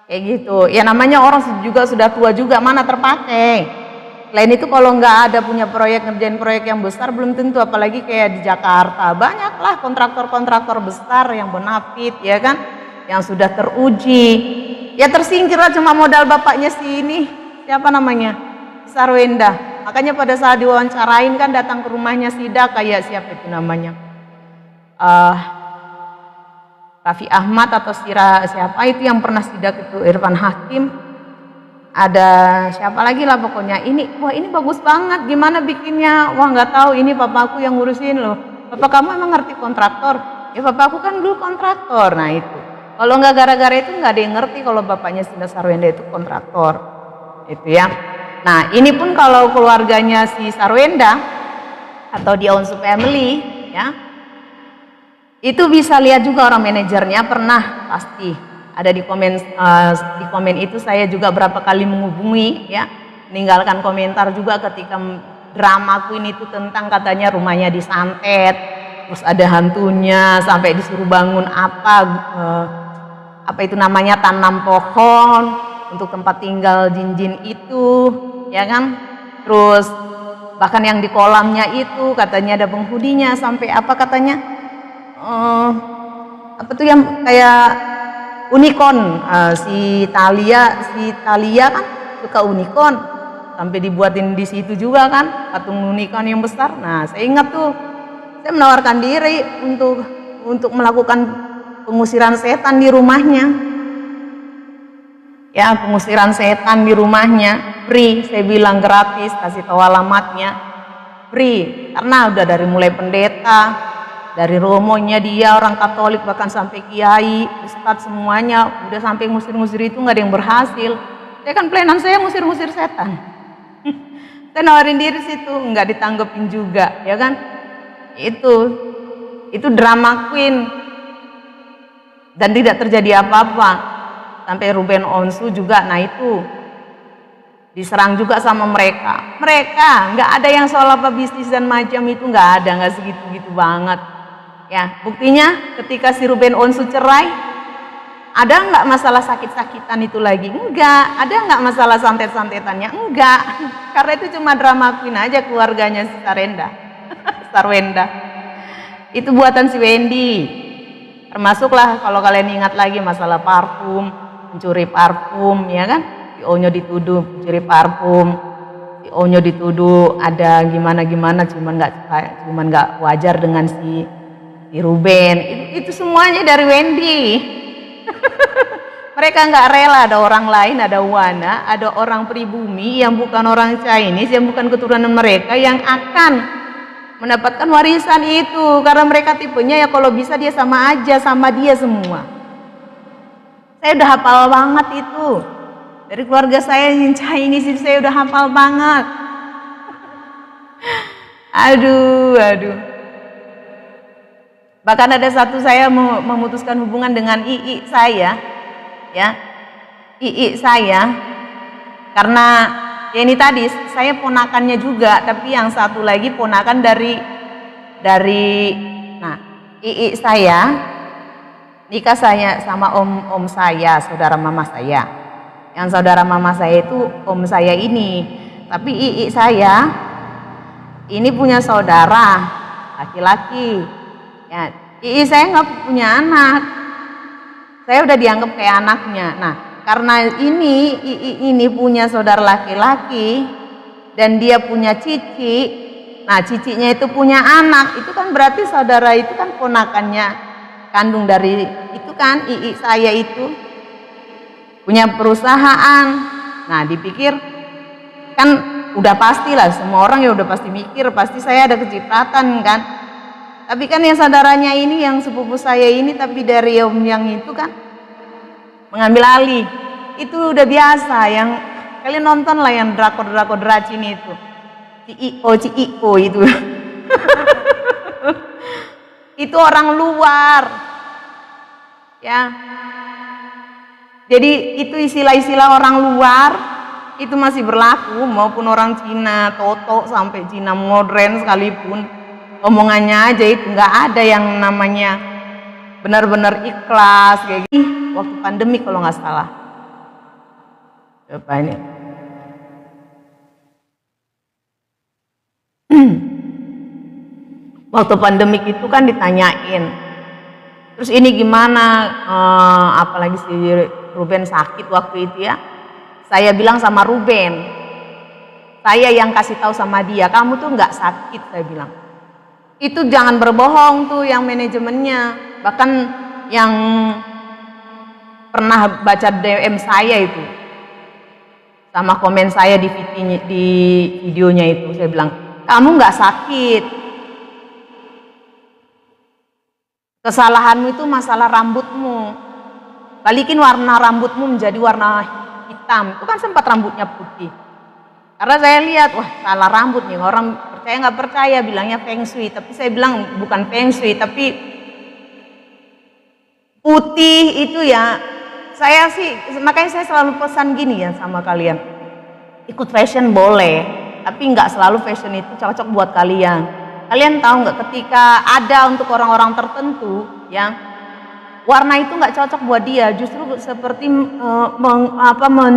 Kayak gitu, ya namanya orang juga sudah tua juga mana terpakai. Selain itu kalau nggak ada punya proyek ngerjain proyek yang besar belum tentu, apalagi kayak di Jakarta banyaklah kontraktor-kontraktor besar yang bonafit ya kan, yang sudah teruji. Ya tersingkirlah cuma modal bapaknya si ini siapa namanya Sarwenda. Makanya pada saat diwawancarain kan datang ke rumahnya Sida kayak siapa itu namanya Raffi Ahmad atau siapa itu yang pernah sidak itu Irfan Hakim, ada siapa lagi lah pokoknya. Wah ini bagus banget, gimana bikinnya? Wah nggak tahu, ini papaku yang ngurusin loh. Papa kamu emang ngerti kontraktor? Ya papaku kan dulu kontraktor. Nah itu kalau nggak gara-gara itu nggak ada yang ngerti kalau bapaknya Sinda Sarwenda itu kontraktor itu ya. Nah ini pun kalau keluarganya si Sarwenda atau di Onsu family ya, itu bisa lihat juga orang manajernya pernah pasti ada di komen itu. Saya juga berapa kali menghubungi ya, meninggalkan komentar juga ketika drama Queen itu tentang katanya rumahnya disantet, terus ada hantunya sampai disuruh bangun apa itu namanya tanam pohon untuk tempat tinggal jin-jin itu ya kan. Terus bahkan yang di kolamnya itu katanya ada penghuninya sampai apa katanya apa tuh yang kayak unicorn, si Thalia kan suka unicorn sampai dibuatin di situ juga kan patung unicorn yang besar. Nah saya ingat tuh saya menawarkan diri untuk melakukan pengusiran setan di rumahnya ya, pengusiran setan di rumahnya free. Saya bilang gratis, kasih tahu alamatnya free karena udah dari mulai pendeta, dari romonya dia orang Katolik bahkan sampai kiai, ustadz semuanya udah sampai ngusir-ngusir itu nggak ada yang berhasil. Saya kan planan saya ngusir-ngusir setan. Saya nawarin diri situ nggak ditanggepin juga ya kan. Itu drama Queen dan tidak terjadi apa-apa sampai Ruben Onsu juga. Nah itu diserang juga sama mereka nggak ada yang soal apa bisnis dan macam itu nggak ada, nggak segitu-gitu banget. Ya, buktinya ketika si Ruben Onsu cerai, ada nggak masalah sakit-sakitan itu lagi? Enggak. Ada nggak masalah santet-santetannya? Enggak. Karena itu cuma drama Queen aja keluarganya si Sarwenda. Itu buatan si Wendy. Termasuklah kalau kalian ingat lagi masalah parfum, mencuri parfum, ya kan? Si Onyo dituduh mencuri parfum. Si Onyo dituduh ada gimana-gimana, cuman nggak wajar dengan si Ruben. Itu semuanya dari Wendy. Mereka nggak rela ada orang lain, ada Wana, ada orang pribumi yang bukan orang Chinese, yang bukan keturunan mereka yang akan mendapatkan warisan itu, karena mereka tipenya ya kalau bisa dia sama aja sama dia semua. Saya udah hafal banget itu dari keluarga saya yang Chinese, saya udah hafal banget. Aduh. Bahkan ada satu saya memutuskan hubungan dengan ii saya, ya, ii saya Karena ya ini tadi saya ponakannya juga, tapi yang satu lagi ponakan dari nah ii saya nikah saya sama om saya, saudara mama saya. Yang saudara mama saya itu om saya ini, tapi ii saya ini punya saudara laki-laki. Ya, ii saya nggak punya anak, saya udah dianggap kayak anaknya. Nah, karena ini punya saudara laki-laki dan dia punya cici, nah cicinya itu punya anak, itu kan berarti saudara itu kan ponakannya kandung dari itu kan ii saya itu punya perusahaan. Nah dipikir kan udah pastilah, semua orang ya udah pasti mikir pasti saya ada kecipratan kan. Tapi kan yang saudaranya ini yang sepupu saya ini tapi dari om yang itu kan mengambil alih. Itu udah biasa, yang kalian nonton lah yang drakor Dracin itu, Cio itu itu orang luar ya. Jadi itu istilah-istilah orang luar itu masih berlaku, maupun orang Cina Toto sampai Cina modern sekalipun omongannya aja itu nggak ada yang namanya benar-benar ikhlas kayak gini. Waktu pandemi kalau nggak salah. Apa ini? Waktu pandemik itu kan ditanyain, terus ini gimana, apalagi si Ruben sakit waktu itu ya. Saya bilang sama Ruben, saya yang kasih tahu sama dia, kamu tuh nggak sakit, saya bilang. Itu jangan berbohong tuh yang manajemennya, bahkan yang pernah baca DM saya itu sama komen saya di videonya itu, saya bilang kamu nggak sakit, kesalahanmu itu masalah rambutmu, balikin warna rambutmu menjadi warna hitam. Itu kan sempat rambutnya putih, karena saya lihat wah salah rambut nih, orang percaya nggak percaya bilangnya feng shui, tapi saya bilang bukan feng shui tapi putih itu ya. Saya sih, makanya saya selalu pesan gini ya sama kalian, ikut fashion boleh, tapi nggak selalu fashion itu cocok buat kalian. Kalian tahu nggak, ketika ada untuk orang-orang tertentu ya, warna itu nggak cocok buat dia, justru seperti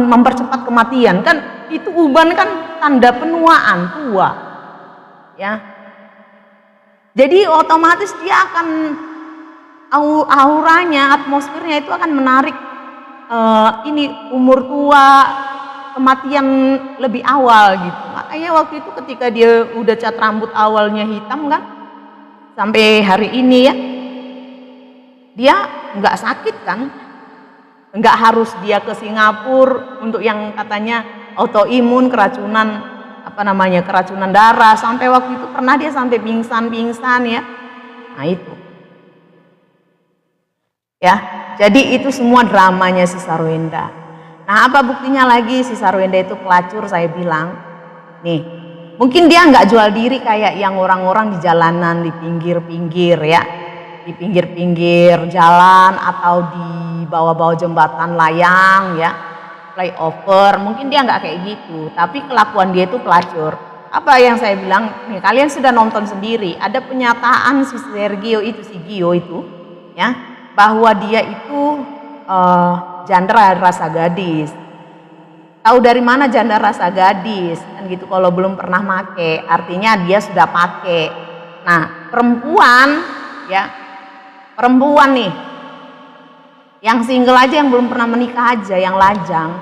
mempercepat kematian kan. Itu uban kan tanda penuaan, tua ya. Jadi otomatis dia akan auranya, atmosfernya itu akan menarik ini umur tua, kematian lebih awal gitu. Makanya waktu itu ketika dia udah cat rambut awalnya hitam kan, sampai hari ini ya dia nggak sakit kan, nggak harus dia ke Singapura untuk yang katanya autoimun, keracunan keracunan darah. Sampai waktu itu pernah dia sampai pingsan ya. Nah itu ya. Jadi itu semua dramanya si Sarwenda. Nah apa buktinya lagi, si Sarwenda itu pelacur, saya bilang nih, mungkin dia nggak jual diri kayak yang orang-orang di jalanan, di pinggir-pinggir ya, di pinggir-pinggir jalan atau di bawah-bawah jembatan layang ya, flyover. Mungkin dia nggak kayak gitu, tapi kelakuan dia itu pelacur. Apa yang saya bilang nih, kalian sudah nonton sendiri, ada pernyataan si Sergio itu, si Gio itu ya, bahwa dia itu janda rasa gadis. Tahu dari mana janda rasa gadis kan gitu, kalau belum pernah make artinya dia sudah pakai. Nah perempuan nih yang single aja, yang belum pernah menikah aja, yang lajang,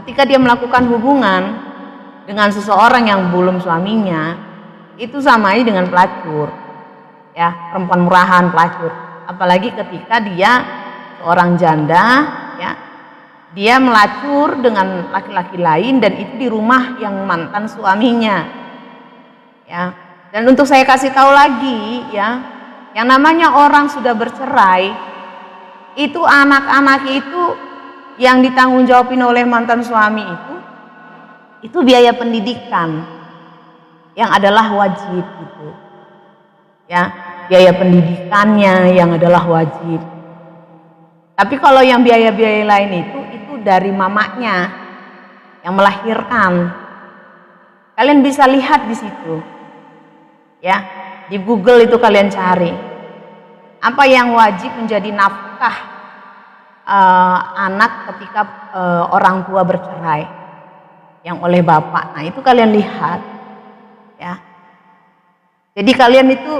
ketika dia melakukan hubungan dengan seseorang yang belum suaminya, itu sama aja dengan pelacur ya, perempuan murahan, pelacur. Apalagi ketika dia seorang janda ya, dia melacur dengan laki-laki lain dan itu di rumah yang mantan suaminya ya. Dan untuk saya kasih tahu lagi ya, yang namanya orang sudah bercerai itu, anak-anak itu yang ditanggung jawabin oleh mantan suami itu biaya pendidikan yang adalah wajib gitu ya. Biaya pendidikannya yang adalah wajib. Tapi kalau yang biaya-biaya lain itu dari mamanya yang melahirkan. Kalian bisa lihat di situ. Ya, di Google itu kalian cari. Apa yang wajib menjadi nafkah anak ketika orang tua bercerai yang oleh bapak. Nah, itu kalian lihat. Ya. Jadi kalian itu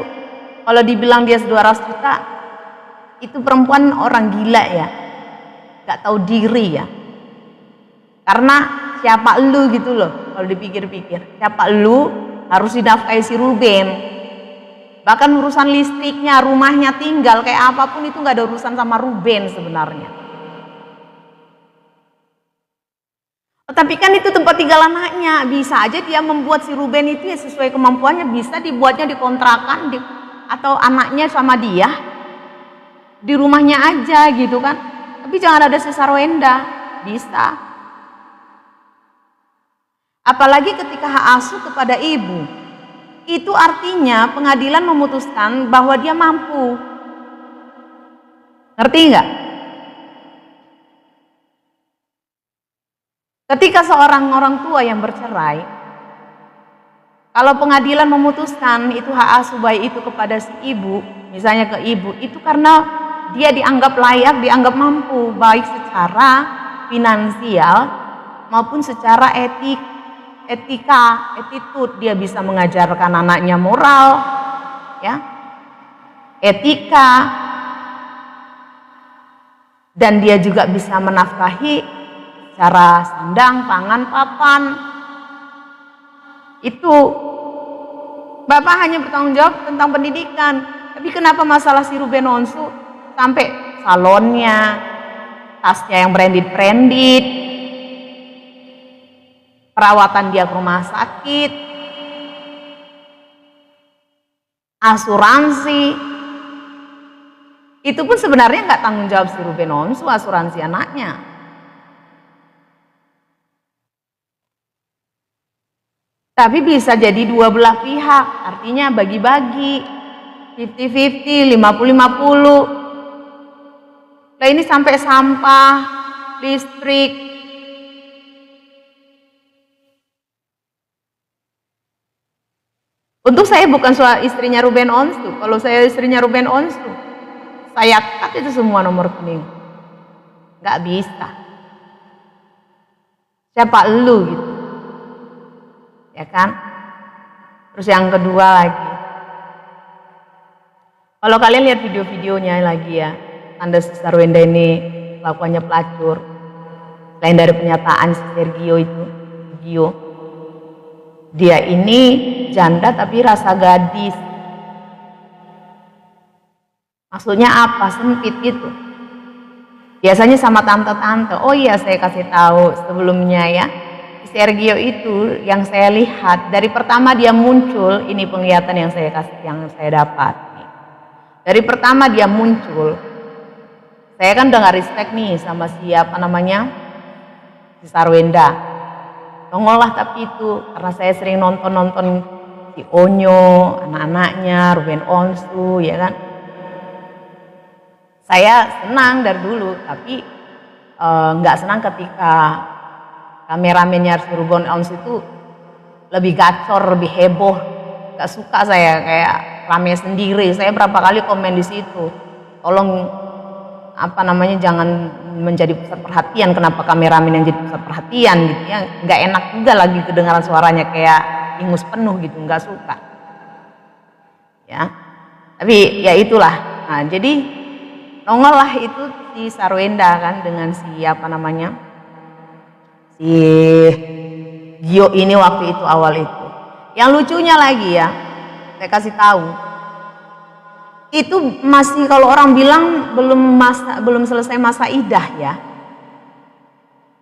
kalau dibilang dia 200 juta, itu perempuan orang gila ya. Gak tahu diri ya. Karena siapa lu gitu loh kalau dipikir-pikir. Siapa lu harus dinafkahi si Ruben. Bahkan urusan listriknya, rumahnya tinggal, kayak apapun itu gak ada urusan sama Ruben sebenarnya. Tapi kan itu tempat tinggal anaknya. Bisa aja dia membuat si Ruben itu ya sesuai kemampuannya. Bisa dibuatnya dikontrakan atau anaknya sama dia di rumahnya aja gitu kan. Tapi jangan ada sesarwenda. Bisa. Apalagi ketika hak asuh kepada ibu. Itu artinya pengadilan memutuskan bahwa dia mampu. Ngerti nggak? Ketika seorang orang tua yang bercerai, kalau pengadilan memutuskan itu hak asuh bayi itu kepada si ibu, misalnya ke ibu, itu karena dia dianggap layak, dianggap mampu, baik secara finansial maupun secara etika, attitude. Dia bisa mengajarkan anaknya moral, ya, etika, dan dia juga bisa menafkahi secara sandang, pangan, papan. Itu bapak hanya bertanggung jawab tentang pendidikan. Tapi kenapa masalah si Ruben Onsu sampai salonnya, tasnya yang branded, perawatan dia ke rumah sakit, asuransi, itu pun sebenarnya nggak tanggung jawab si Ruben Onsu, asuransi anaknya. Tapi bisa jadi dua belah pihak, artinya bagi-bagi, 50-50, 50-50. Nah ini sampai sampah, listrik. Untuk saya bukan soal istrinya Ruben Onsu. Kalau saya istrinya Ruben Onsu, saya cut itu semua nomor rekening. Nggak bisa. Siapa lu gitu? Ya kan? Terus yang kedua lagi, kalau kalian lihat video-videonya lagi ya, tanda Sarwenda ini kelakuannya pelacur. Selain dari pernyataan si Sergio itu, dia ini janda tapi rasa gadis. Maksudnya apa? Sempit gitu. Biasanya sama tante-tante. Oh iya, saya kasih tahu sebelumnya ya. Sergio itu yang saya lihat dari pertama dia muncul, ini penglihatan yang saya dapat. Dari pertama dia muncul, saya kan udah gak respect nih sama siapa namanya, si Sarwenda. Nongol lah tapi itu karena saya sering nonton si Onyo, anak-anaknya, Ruben Onsu, ya kan. Saya senang dari dulu, tapi nggak senang ketika kameramennya si Ruben Onsu itu lebih gacor, lebih heboh. Gak suka saya kayak rame sendiri. Saya berapa kali komen di situ. Tolong jangan menjadi pusat perhatian. Kenapa kameramen yang jadi pusat perhatian gitu ya? Gak enak juga lagi kedengaran suaranya kayak ingus penuh gitu. Gak suka. Ya. Tapi ya itulah. Nah, jadi nongol lah itu si Sarwenda kan dengan si si Gio ini waktu itu awal itu. Yang lucunya lagi ya, saya kasih tahu. Itu masih kalau orang bilang belum selesai masa idah ya.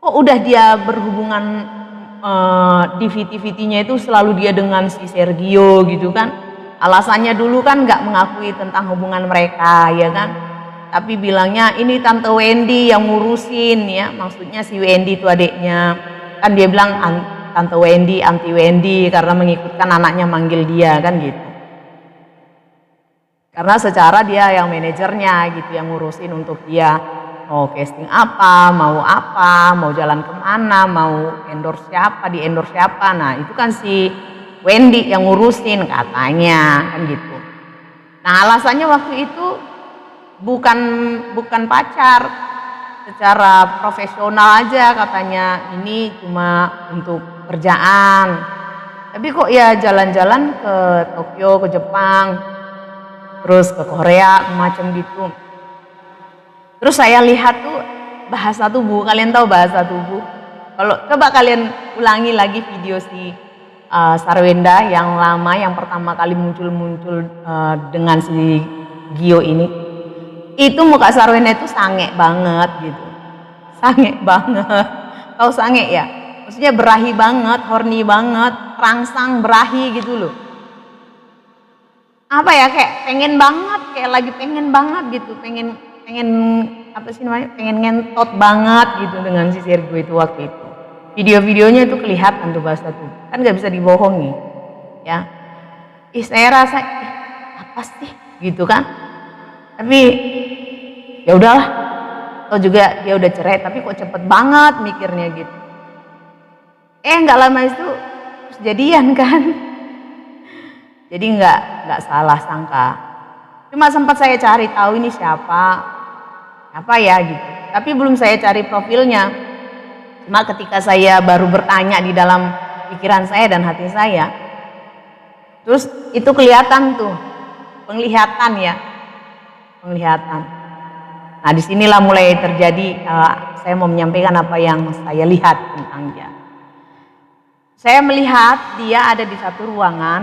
Kok udah dia berhubungan DVT-nya itu selalu dia dengan si Sergio gitu kan. Alasannya dulu kan nggak mengakui tentang hubungan mereka ya kan. Tapi bilangnya ini Tante Wendy yang ngurusin ya, maksudnya si Wendy itu adiknya. Kan dia bilang Tante Wendy, Anti Wendy karena mengikutkan anaknya manggil dia kan gitu. Karena secara dia yang manajernya gitu yang ngurusin untuk dia. mau casting apa, mau jalan kemana, mau endorse siapa, di endorse siapa. Nah itu kan si Wendy yang ngurusin katanya kan gitu. Nah alasannya waktu itu bukan pacar, secara profesional aja katanya, ini cuma untuk kerjaan. Tapi kok ya jalan-jalan ke Tokyo, ke Jepang, terus ke Korea, macam gitu. Terus saya lihat tuh bahasa tubuh, kalian tahu bahasa tubuh? Kalau coba kalian ulangi lagi video si Sarwenda yang lama, yang pertama kali muncul dengan si Gio ini, itu muka Sarwenda itu sange banget gitu, sange banget. Tahu sange ya? Maksudnya berahi banget, horny banget, terangsang berahi gitu loh. Apa ya, kayak pengen banget, kayak lagi pengen banget gitu, pengen apa sih namanya, pengen ngentot banget gitu dengan si Sergio itu waktu itu. Video-videonya itu kelihatan tuh bahasa tuh, kan nggak bisa dibohongi ya. Saya rasa apa sih gitu kan, tapi ya udahlah, atau juga dia udah cerai tapi kok cepet banget mikirnya gitu. Nggak lama itu terus jadian kan. Jadi nggak salah sangka. Cuma sempat saya cari tahu ini siapa ya gitu. Tapi belum saya cari profilnya. Cuma ketika saya baru bertanya di dalam pikiran saya dan hati saya, terus itu kelihatan tuh, penglihatan. Nah disinilah mulai terjadi, saya mau menyampaikan apa yang saya lihat tentang dia. Saya melihat dia ada di satu ruangan,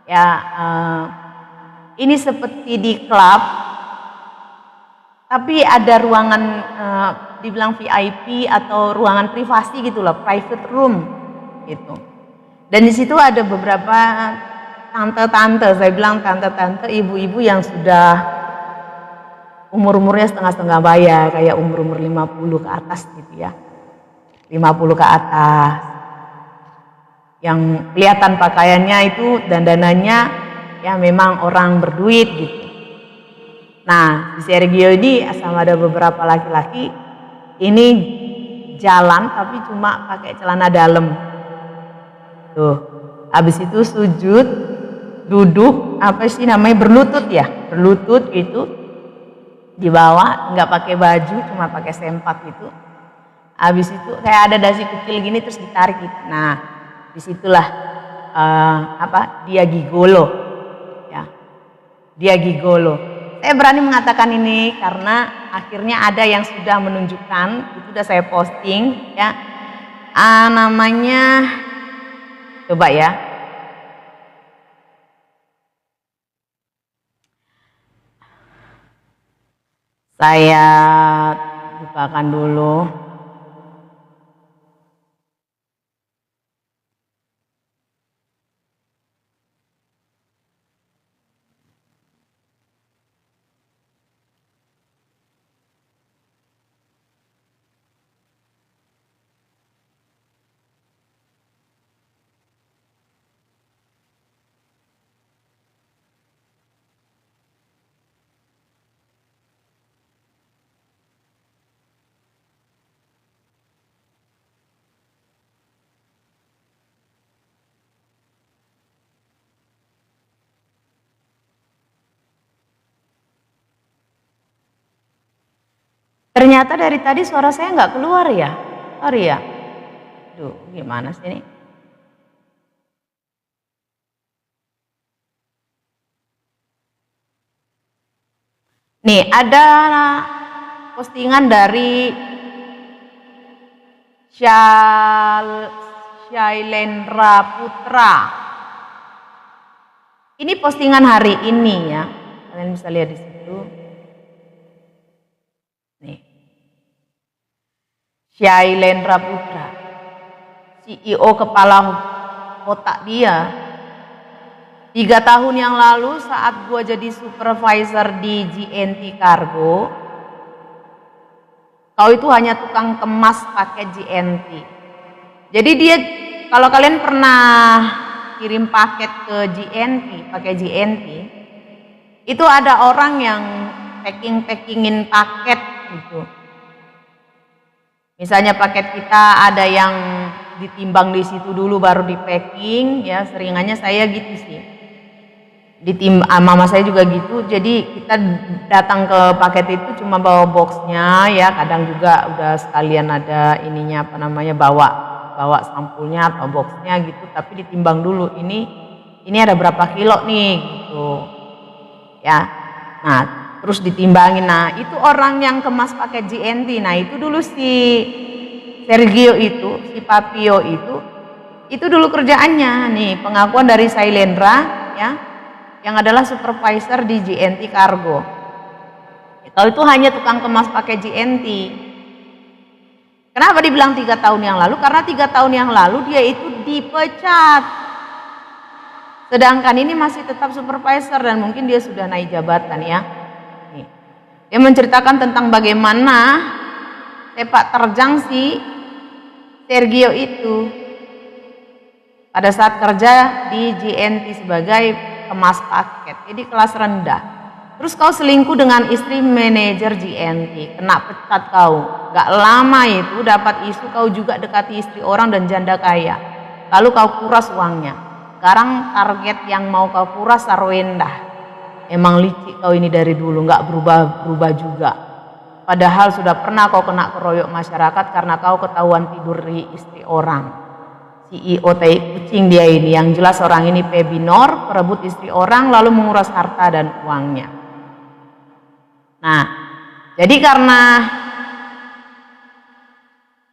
ya ini seperti di klub, tapi ada ruangan dibilang VIP atau ruangan privasi gitulah, private room gitu. Dan di situ ada beberapa tante-tante, saya bilang tante-tante, ibu-ibu yang sudah umur-umurnya setengah-setengah baya, kayak umur 50 ke atas gitu ya, 50 ke atas. Yang kelihatan pakaiannya itu dandanannya ya memang orang berduit gitu. Nah di Sergio ini sama ada beberapa laki-laki ini jalan tapi cuma pakai celana dalam tuh. Habis itu sujud, duduk, apa sih namanya, berlutut gitu di bawah, nggak pakai baju, cuma pakai sempak gitu. Habis itu kayak ada dasi kecil gini terus ditarik gitu. Nah disitulah dia gigolo ya, dia gigolo. Saya berani mengatakan ini karena akhirnya ada yang sudah menunjukkan, itu sudah saya posting ya, namanya, coba ya, saya bukakan dulu. Ternyata dari tadi suara saya nggak keluar ya, sorry ya. Duh, gimana sih ini? Nih ada postingan dari Shailendra Putra. Ini postingan hari ini ya, kalian bisa lihat di situ. Nih, Shailendra Putra, CEO kepala otak dia. 3 tahun yang lalu saat gua jadi supervisor di GNT Cargo, kau itu hanya tukang kemas pakai GNT. Jadi dia, kalau kalian pernah kirim paket ke GNT, pakai GNT, itu ada orang yang packingin paket gitu. Misalnya paket kita ada yang ditimbang di situ dulu baru di packing, ya seringannya saya gitu sih. Mama saya juga gitu, jadi kita datang ke paket itu cuma bawa boxnya, ya kadang juga udah sekalian ada ininya apa namanya bawa sampulnya atau boxnya gitu, tapi ditimbang dulu ini ada berapa kilo nih gitu, ya. Nah terus ditimbangin, nah itu orang yang kemas paket JNT, nah itu dulu si Sergio itu, si Papio itu dulu kerjaannya nih, pengakuan dari Sailendra, ya, yang adalah supervisor di JNT Cargo. Kalau itu hanya tukang kemas pakai JNT. Kenapa dibilang 3 tahun yang lalu? Karena 3 tahun yang lalu dia itu dipecat. Sedangkan ini masih tetap supervisor dan mungkin dia sudah naik jabatan, ya. Nih. Dia menceritakan tentang bagaimana sepak terjang si Sergio itu pada saat kerja di JNT sebagai kemas paket, jadi kelas rendah. Terus kau selingkuh dengan istri manajer JNT, kena pecat kau. Gak lama itu dapat isu kau juga dekati istri orang dan janda kaya, lalu kau kuras uangnya. Sekarang target yang mau kau kuras Sarwenda. Emang licik kau ini dari dulu, gak berubah juga. Padahal sudah pernah kau kena keroyok masyarakat karena kau ketahuan tidur di istri orang. CEO tai kucing dia ini, yang jelas orang ini pebinor, perebut istri orang lalu menguras harta dan uangnya. Nah, jadi karena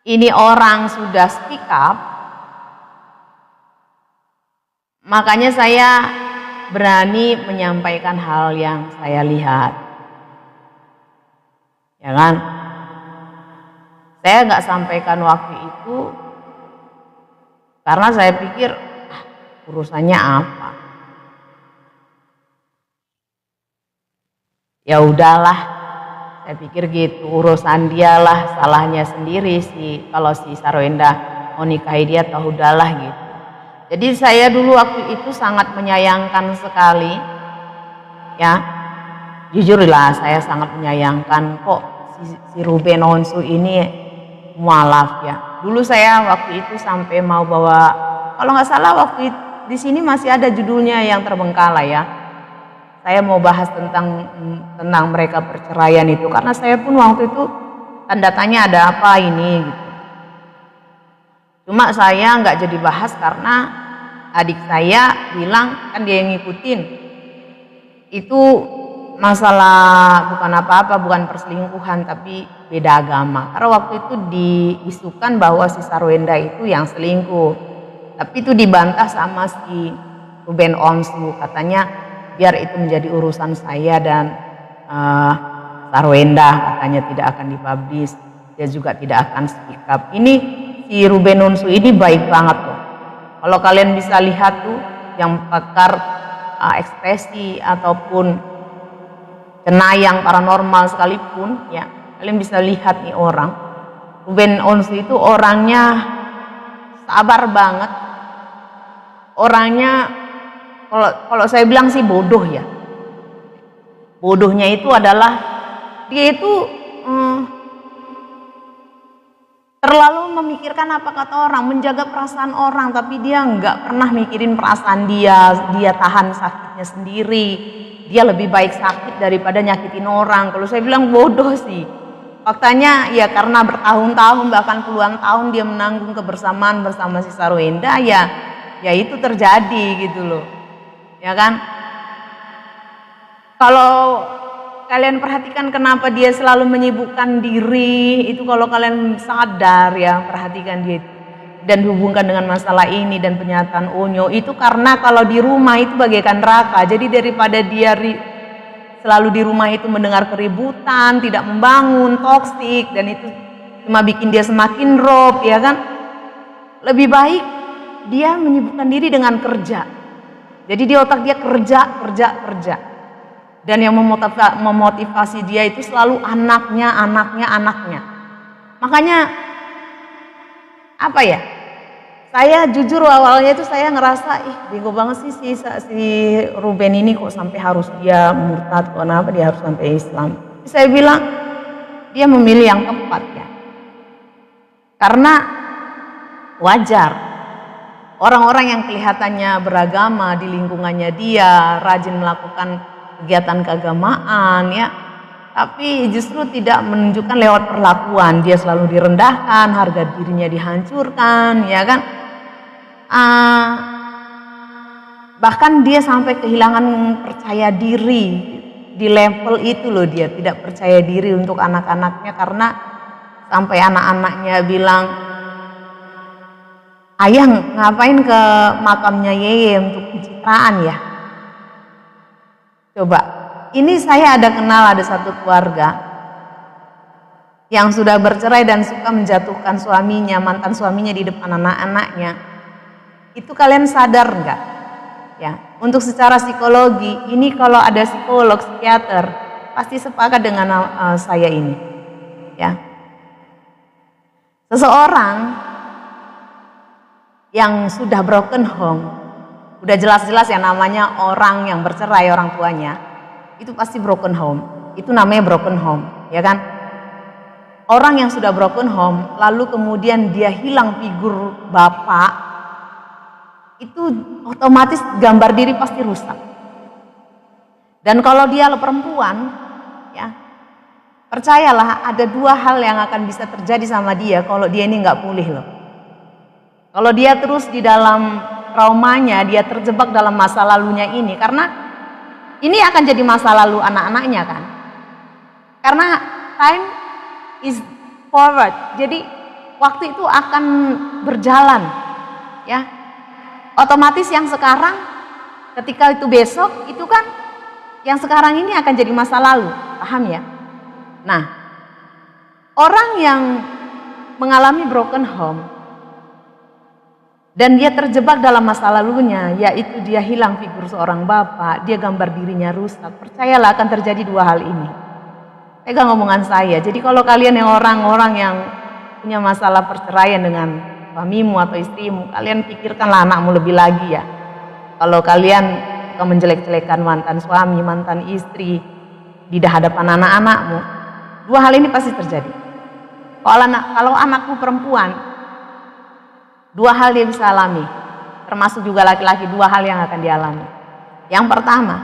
ini orang sudah speak up, makanya saya berani menyampaikan hal yang saya lihat. Ya kan? Saya nggak sampaikan waktu itu karena saya pikir urusannya apa. Ya udahlah, saya pikir gitu, urusan dialah, salahnya sendiri sih. Kalau si Sarwenda mau nikahi dia, tahu udahlah gitu. Jadi saya dulu waktu itu sangat menyayangkan sekali, ya. Jujurlah saya sangat menyayangkan kok si Ruben Onsu ini mualaf, ya. Dulu saya waktu itu sampai mau bawa, kalau nggak salah waktu itu, di sini masih ada judulnya yang terbengkalai, ya. Saya mau bahas tentang mereka perceraian itu, karena saya pun waktu itu tanda tanya ada apa ini gitu. Cuma saya nggak jadi bahas karena adik saya bilang, kan dia yang ngikutin, itu masalah bukan apa-apa, bukan perselingkuhan, tapi beda agama. Karena waktu itu diisukan bahwa si Sarwenda itu yang selingkuh, tapi itu dibantah sama si Ruben Onsu, katanya biar itu menjadi urusan saya dan Sarwenda, katanya tidak akan dipublish, dia juga tidak akan speak up. Ini si Ruben Onsu ini baik banget loh. Kalau kalian bisa lihat tuh, yang pakar ekspresi ataupun cenayang paranormal sekalipun, ya kalian bisa lihat nih orang Ruben Onsu itu orangnya sabar banget, orangnya kalau saya bilang sih bodoh, ya. Bodohnya itu adalah dia itu terlalu memikirkan apa kata orang, menjaga perasaan orang, tapi dia nggak pernah mikirin perasaan dia tahan sakitnya sendiri. Dia lebih baik sakit daripada nyakitin orang. Kalau saya bilang bodoh sih. Faktanya ya karena bertahun-tahun bahkan puluhan tahun dia menanggung kebersamaan bersama si Sarwenda, ya itu terjadi gitu loh. Ya kan? Kalau kalian perhatikan kenapa dia selalu menyibukkan diri, itu kalau kalian sadar ya, perhatikan dia dan hubungkan dengan masalah ini dan pernyataan Onyo, itu karena kalau di rumah itu bagaikan neraka. Jadi daripada dia selalu di rumah itu mendengar keributan, tidak membangun, toksik, dan itu cuma bikin dia semakin drop, ya kan? Lebih baik dia menyibukkan diri dengan kerja. Jadi di otak dia kerja. Dan yang memotivasi dia itu selalu anaknya. Makanya apa ya? Saya jujur awalnya itu saya ngerasa bego banget sih si Ruben ini kok sampai harus dia murtad, kenapa dia harus sampai Islam. Saya bilang dia memilih yang tepat ya. Karena wajar orang-orang yang kelihatannya beragama di lingkungannya dia, rajin melakukan kegiatan keagamaan ya, tapi justru tidak menunjukkan lewat perlakuan. Dia selalu direndahkan, harga dirinya dihancurkan, ya kan? Bahkan dia sampai kehilangan percaya diri di level itu loh, dia tidak percaya diri untuk anak-anaknya karena sampai anak-anaknya bilang, ayah ngapain ke makamnya Yeye untuk pencitraan ya? Coba, ini saya ada satu keluarga yang sudah bercerai dan suka menjatuhkan suaminya, mantan suaminya di depan anak-anaknya. Itu kalian sadar nggak? Ya, untuk secara psikologi, ini kalau ada psikolog, psikiater, pasti sepakat dengan saya ini. Ya, seseorang yang sudah broken home, udah jelas-jelas ya namanya orang yang bercerai orang tuanya, itu pasti broken home. Itu namanya broken home, ya kan? Orang yang sudah broken home, lalu kemudian dia hilang figur bapak, itu otomatis gambar diri pasti rusak. Dan kalau dia perempuan, ya percayalah ada dua hal yang akan bisa terjadi sama dia kalau dia ini nggak pulih loh. Kalau dia terus di dalam traumanya, dia terjebak dalam masa lalunya ini, karena ini akan jadi masa lalu anak-anaknya kan. Karena time is forward, jadi waktu itu akan berjalan, ya. Otomatis yang sekarang, ketika itu besok, itu kan yang sekarang ini akan jadi masa lalu, paham ya? Nah, orang yang mengalami broken home dan dia terjebak dalam masa lalunya, yaitu dia hilang figur seorang bapak, dia gambar dirinya rusak, percayalah akan terjadi dua hal ini. Pegang omongan saya. Jadi kalau kalian yang orang-orang yang punya masalah perceraian dengan suamimu atau istrimu, kalian pikirkanlah anakmu lebih lagi ya. Kalau kalian suka menjelek-jelekan mantan suami, mantan istri di hadapan anak-anakmu, dua hal ini pasti terjadi. Kalau anakmu perempuan, dua hal dia bisa alami, termasuk juga laki-laki, dua hal yang akan dialami. Yang pertama,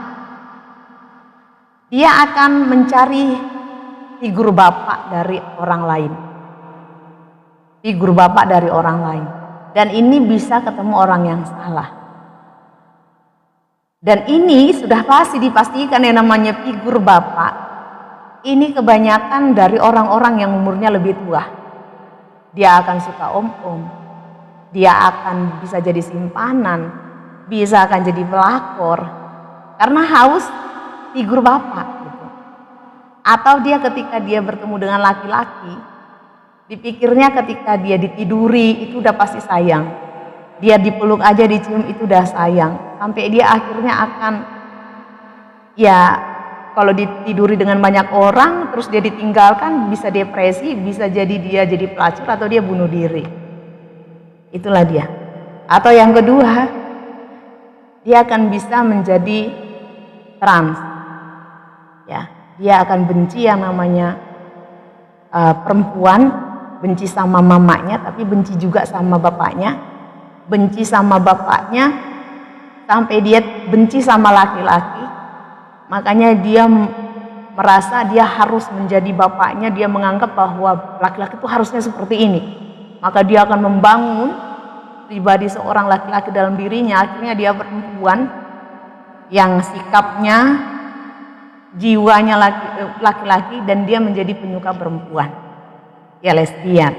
dia akan mencari figur bapak dari orang lain. Figur bapak dari orang lain. Dan ini bisa ketemu orang yang salah. Dan ini sudah pasti dipastikan yang namanya figur bapak. Ini kebanyakan dari orang-orang yang umurnya lebih tua. Dia akan suka om-om. Dia akan bisa jadi simpanan. Bisa akan jadi pelakor. Karena haus figur bapak. Gitu. Atau dia ketika dia bertemu dengan laki-laki, dipikirnya ketika dia ditiduri itu udah pasti sayang. Dia dipeluk aja, dicium itu udah sayang. Sampai dia akhirnya akan, ya kalau ditiduri dengan banyak orang terus dia ditinggalkan, bisa depresi, bisa jadi dia jadi pelacur atau dia bunuh diri. Itulah dia. Atau yang kedua, dia akan bisa menjadi trans. Ya, dia akan benci yang namanya perempuan, benci sama mamanya tapi benci juga sama bapaknya, benci sama bapaknya sampai dia benci sama laki-laki. Makanya dia merasa dia harus menjadi bapaknya, dia menganggap bahwa laki-laki itu harusnya seperti ini. Maka dia akan membangun pribadi seorang laki-laki dalam dirinya. Akhirnya dia perempuan yang sikapnya, jiwanya laki-laki dan dia menjadi penyuka perempuan. Ya lesbian,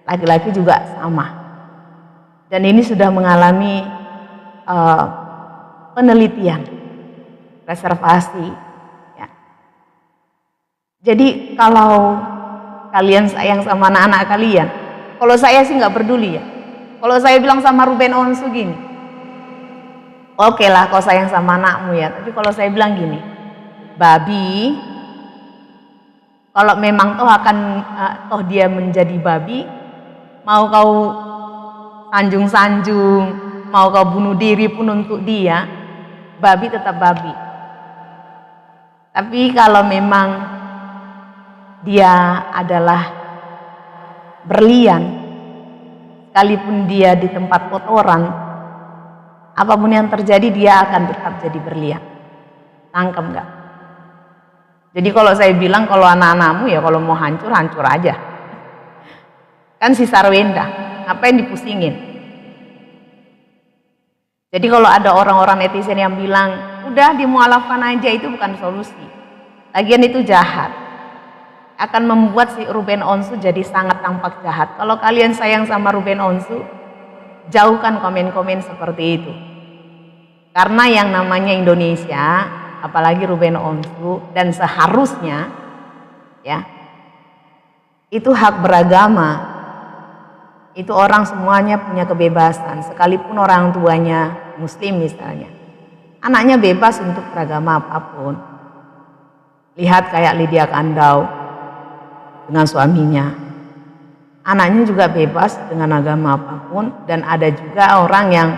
laki-laki juga sama. Dan ini sudah mengalami penelitian, reservasi. Ya. Jadi kalau kalian sayang sama anak-anak kalian, kalau saya sih nggak peduli ya. Kalau saya bilang sama Ruben Onsu gini, oke lah kau sayang sama anakmu ya. Tapi kalau saya bilang gini, babi, kalau memang toh dia menjadi babi, mau kau sanjung-sanjung, mau kau bunuh diri pun untuk dia, babi tetap babi. Tapi kalau memang dia adalah berlian, sekalipun dia di tempat kotoran, apapun yang terjadi dia akan tetap jadi berlian. Tangkap nggak? Jadi kalau saya bilang kalau anak-anakmu ya kalau mau hancur, hancur aja. Kan si Sarwenda, apa yang dipusingin? Jadi kalau ada orang-orang netizen yang bilang, udah dimualafkan aja, itu bukan solusi. Lagian itu jahat. Akan membuat si Ruben Onsu jadi sangat tampak jahat. Kalau kalian sayang sama Ruben Onsu, jauhkan komen-komen seperti itu. Karena yang namanya Indonesia, apalagi Ruben Onsu, dan seharusnya ya itu hak beragama. Itu orang semuanya punya kebebasan, sekalipun orang tuanya Muslim misalnya. Anaknya bebas untuk beragama apapun. Lihat kayak Lydia Kandau dengan suaminya. Anaknya juga bebas dengan agama apapun, dan ada juga orang yang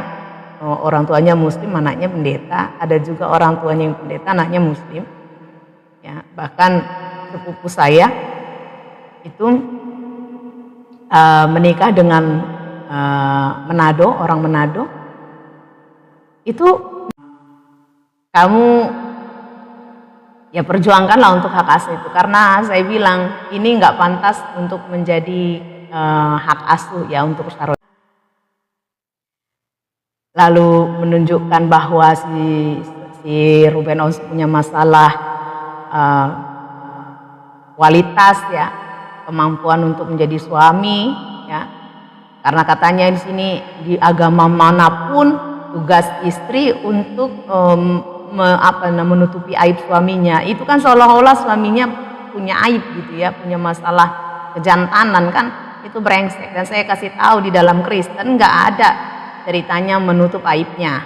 orang tuanya Muslim, anaknya pendeta. Ada juga orang tuanya yang pendeta, anaknya Muslim. Ya, bahkan sepupu saya itu menikah dengan Manado, orang Manado. Itu kamu ya perjuangkanlah untuk hak asuh itu, karena saya bilang ini nggak pantas untuk menjadi hak asuh ya untuk Sarwenda. Lalu menunjukkan bahwa si Ruben Onsu punya masalah kualitas ya, kemampuan untuk menjadi suami ya, karena katanya di sini di agama manapun tugas istri untuk menutupi aib suaminya. Itu kan seolah-olah suaminya punya aib gitu ya, punya masalah kejantanan kan, itu brengsek. Dan saya kasih tahu di dalam Kristen nggak ada ceritanya menutup aibnya,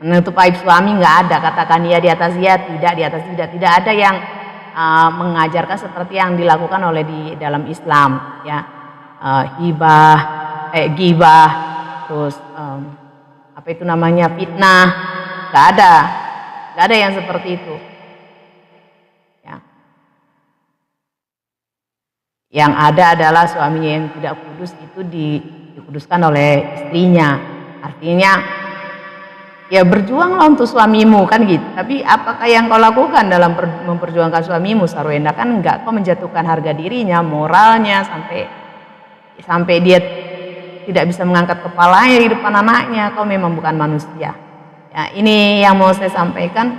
menutup aib suami nggak ada. Katakan dia di atas dia, tidak di atas tidak ada yang mengajarkan seperti yang dilakukan oleh di dalam Islam ya, gibah, terus apa itu namanya, fitnah, nggak ada yang seperti itu ya. Yang ada adalah suaminya yang tidak kudus itu dikuduskan oleh istrinya. Artinya ya berjuanglah untuk suamimu kan gitu. Tapi apakah yang kau lakukan dalam memperjuangkan suamimu, Sarwenda? Kan enggak, kau menjatuhkan harga dirinya, moralnya, sampai dia tidak bisa mengangkat kepalanya di depan anaknya. Kau memang bukan manusia ya. Ini yang mau saya sampaikan.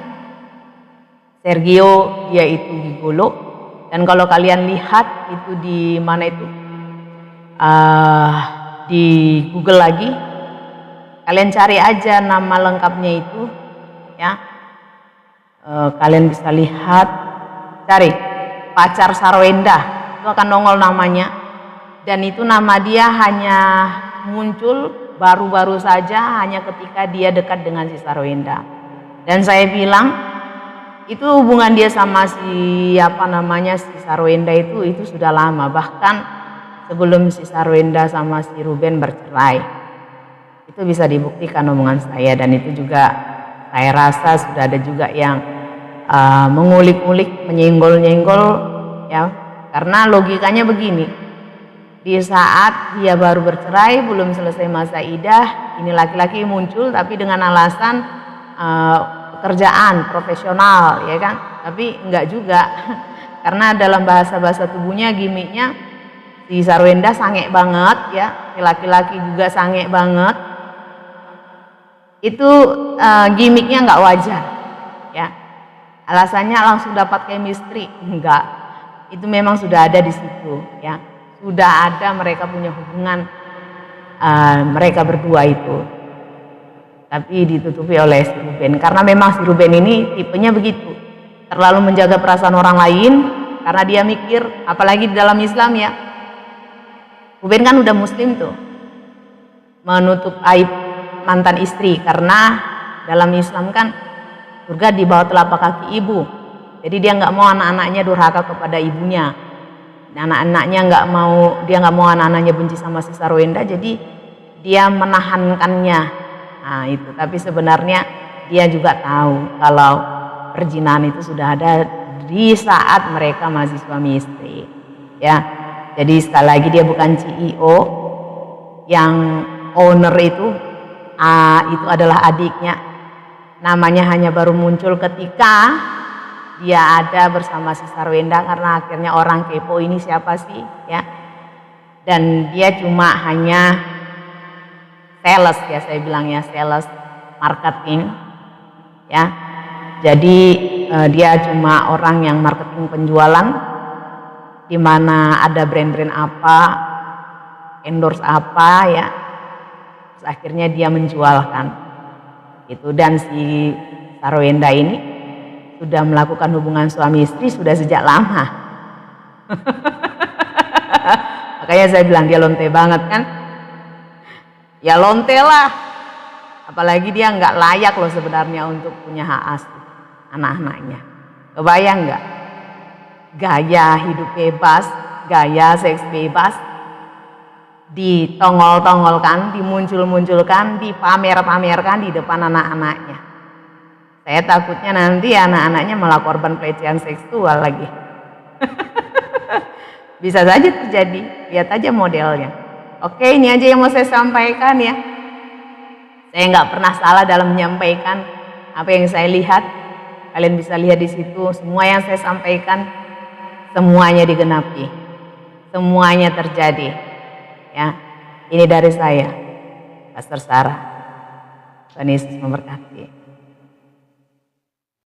Sergio dia itu gigolo, dan kalau kalian lihat itu di mana itu di Google lagi, kalian cari aja nama lengkapnya itu ya, kalian bisa lihat, cari pacar Sarwenda, itu akan nongol namanya. Dan itu nama dia hanya muncul baru-baru saja, hanya ketika dia dekat dengan si Sarwenda. Dan saya bilang itu hubungan dia sama si Sarwenda itu sudah lama, bahkan sebelum si Sarwenda sama si Ruben bercerai. Itu bisa dibuktikan omongan saya, dan itu juga saya rasa sudah ada juga yang mengulik-ulik, menyenggol-nyenggol ya, karena logikanya begini. Di saat dia baru bercerai, belum selesai masa iddah, ini laki-laki muncul tapi dengan alasan pekerjaan profesional ya kan, tapi enggak juga karena dalam bahasa tubuhnya gimmicknya si Sarwenda sange banget ya, si laki-laki juga sange banget. Itu gimmicknya nggak wajar ya, alasannya langsung dapat chemistry, enggak, itu memang sudah ada di situ ya, sudah ada, mereka punya hubungan mereka berdua itu, tapi ditutupi oleh si Ruben, karena memang si Ruben ini tipenya begitu, terlalu menjaga perasaan orang lain, karena dia mikir, apalagi di dalam Islam ya, Ruben kan udah Muslim tuh, menutup aib mantan istri, karena dalam Islam kan surga di bawah telapak kaki ibu, jadi dia nggak mau anak-anaknya durhaka kepada ibunya, anak-anaknya dia nggak mau anak-anaknya benci sama si Sarwenda, jadi dia menahankannya. Nah itu, tapi sebenarnya dia juga tahu kalau perzinahan itu sudah ada di saat mereka masih suami istri. Ya, jadi sekali lagi dia bukan CEO, yang owner itu adalah adiknya. Namanya hanya baru muncul ketika dia ada bersama si Sarwenda, karena akhirnya orang kepo ini siapa sih, ya. Dan dia cuma hanya sales, ya saya bilangnya sales marketing, ya. Jadi dia cuma orang yang marketing penjualan, di mana ada brand-brand apa, endorse apa, ya. Terus akhirnya dia menjualkan itu. Dan si Sarwenda ini sudah melakukan hubungan suami istri sudah sejak lama. Makanya saya bilang dia lonte banget kan. Ya lonte lah, apalagi dia nggak layak loh sebenarnya untuk punya hak asuh anak-anaknya. Kebayang nggak? Gaya hidup bebas, gaya seks bebas ditongol-tongolkan, dimuncul-munculkan, dipamer-pamerkan di depan anak-anaknya. Saya takutnya nanti anak-anaknya malah korban pelecehan seksual lagi. Bisa saja terjadi, lihat aja modelnya. Oke, ini aja yang mau saya sampaikan ya. Saya nggak pernah salah dalam menyampaikan apa yang saya lihat. Kalian bisa lihat di situ, semua yang saya sampaikan, semuanya digenapi, semuanya terjadi. Ya, ini dari saya, Pastor Sarah. Tuhan Yesus memberkati.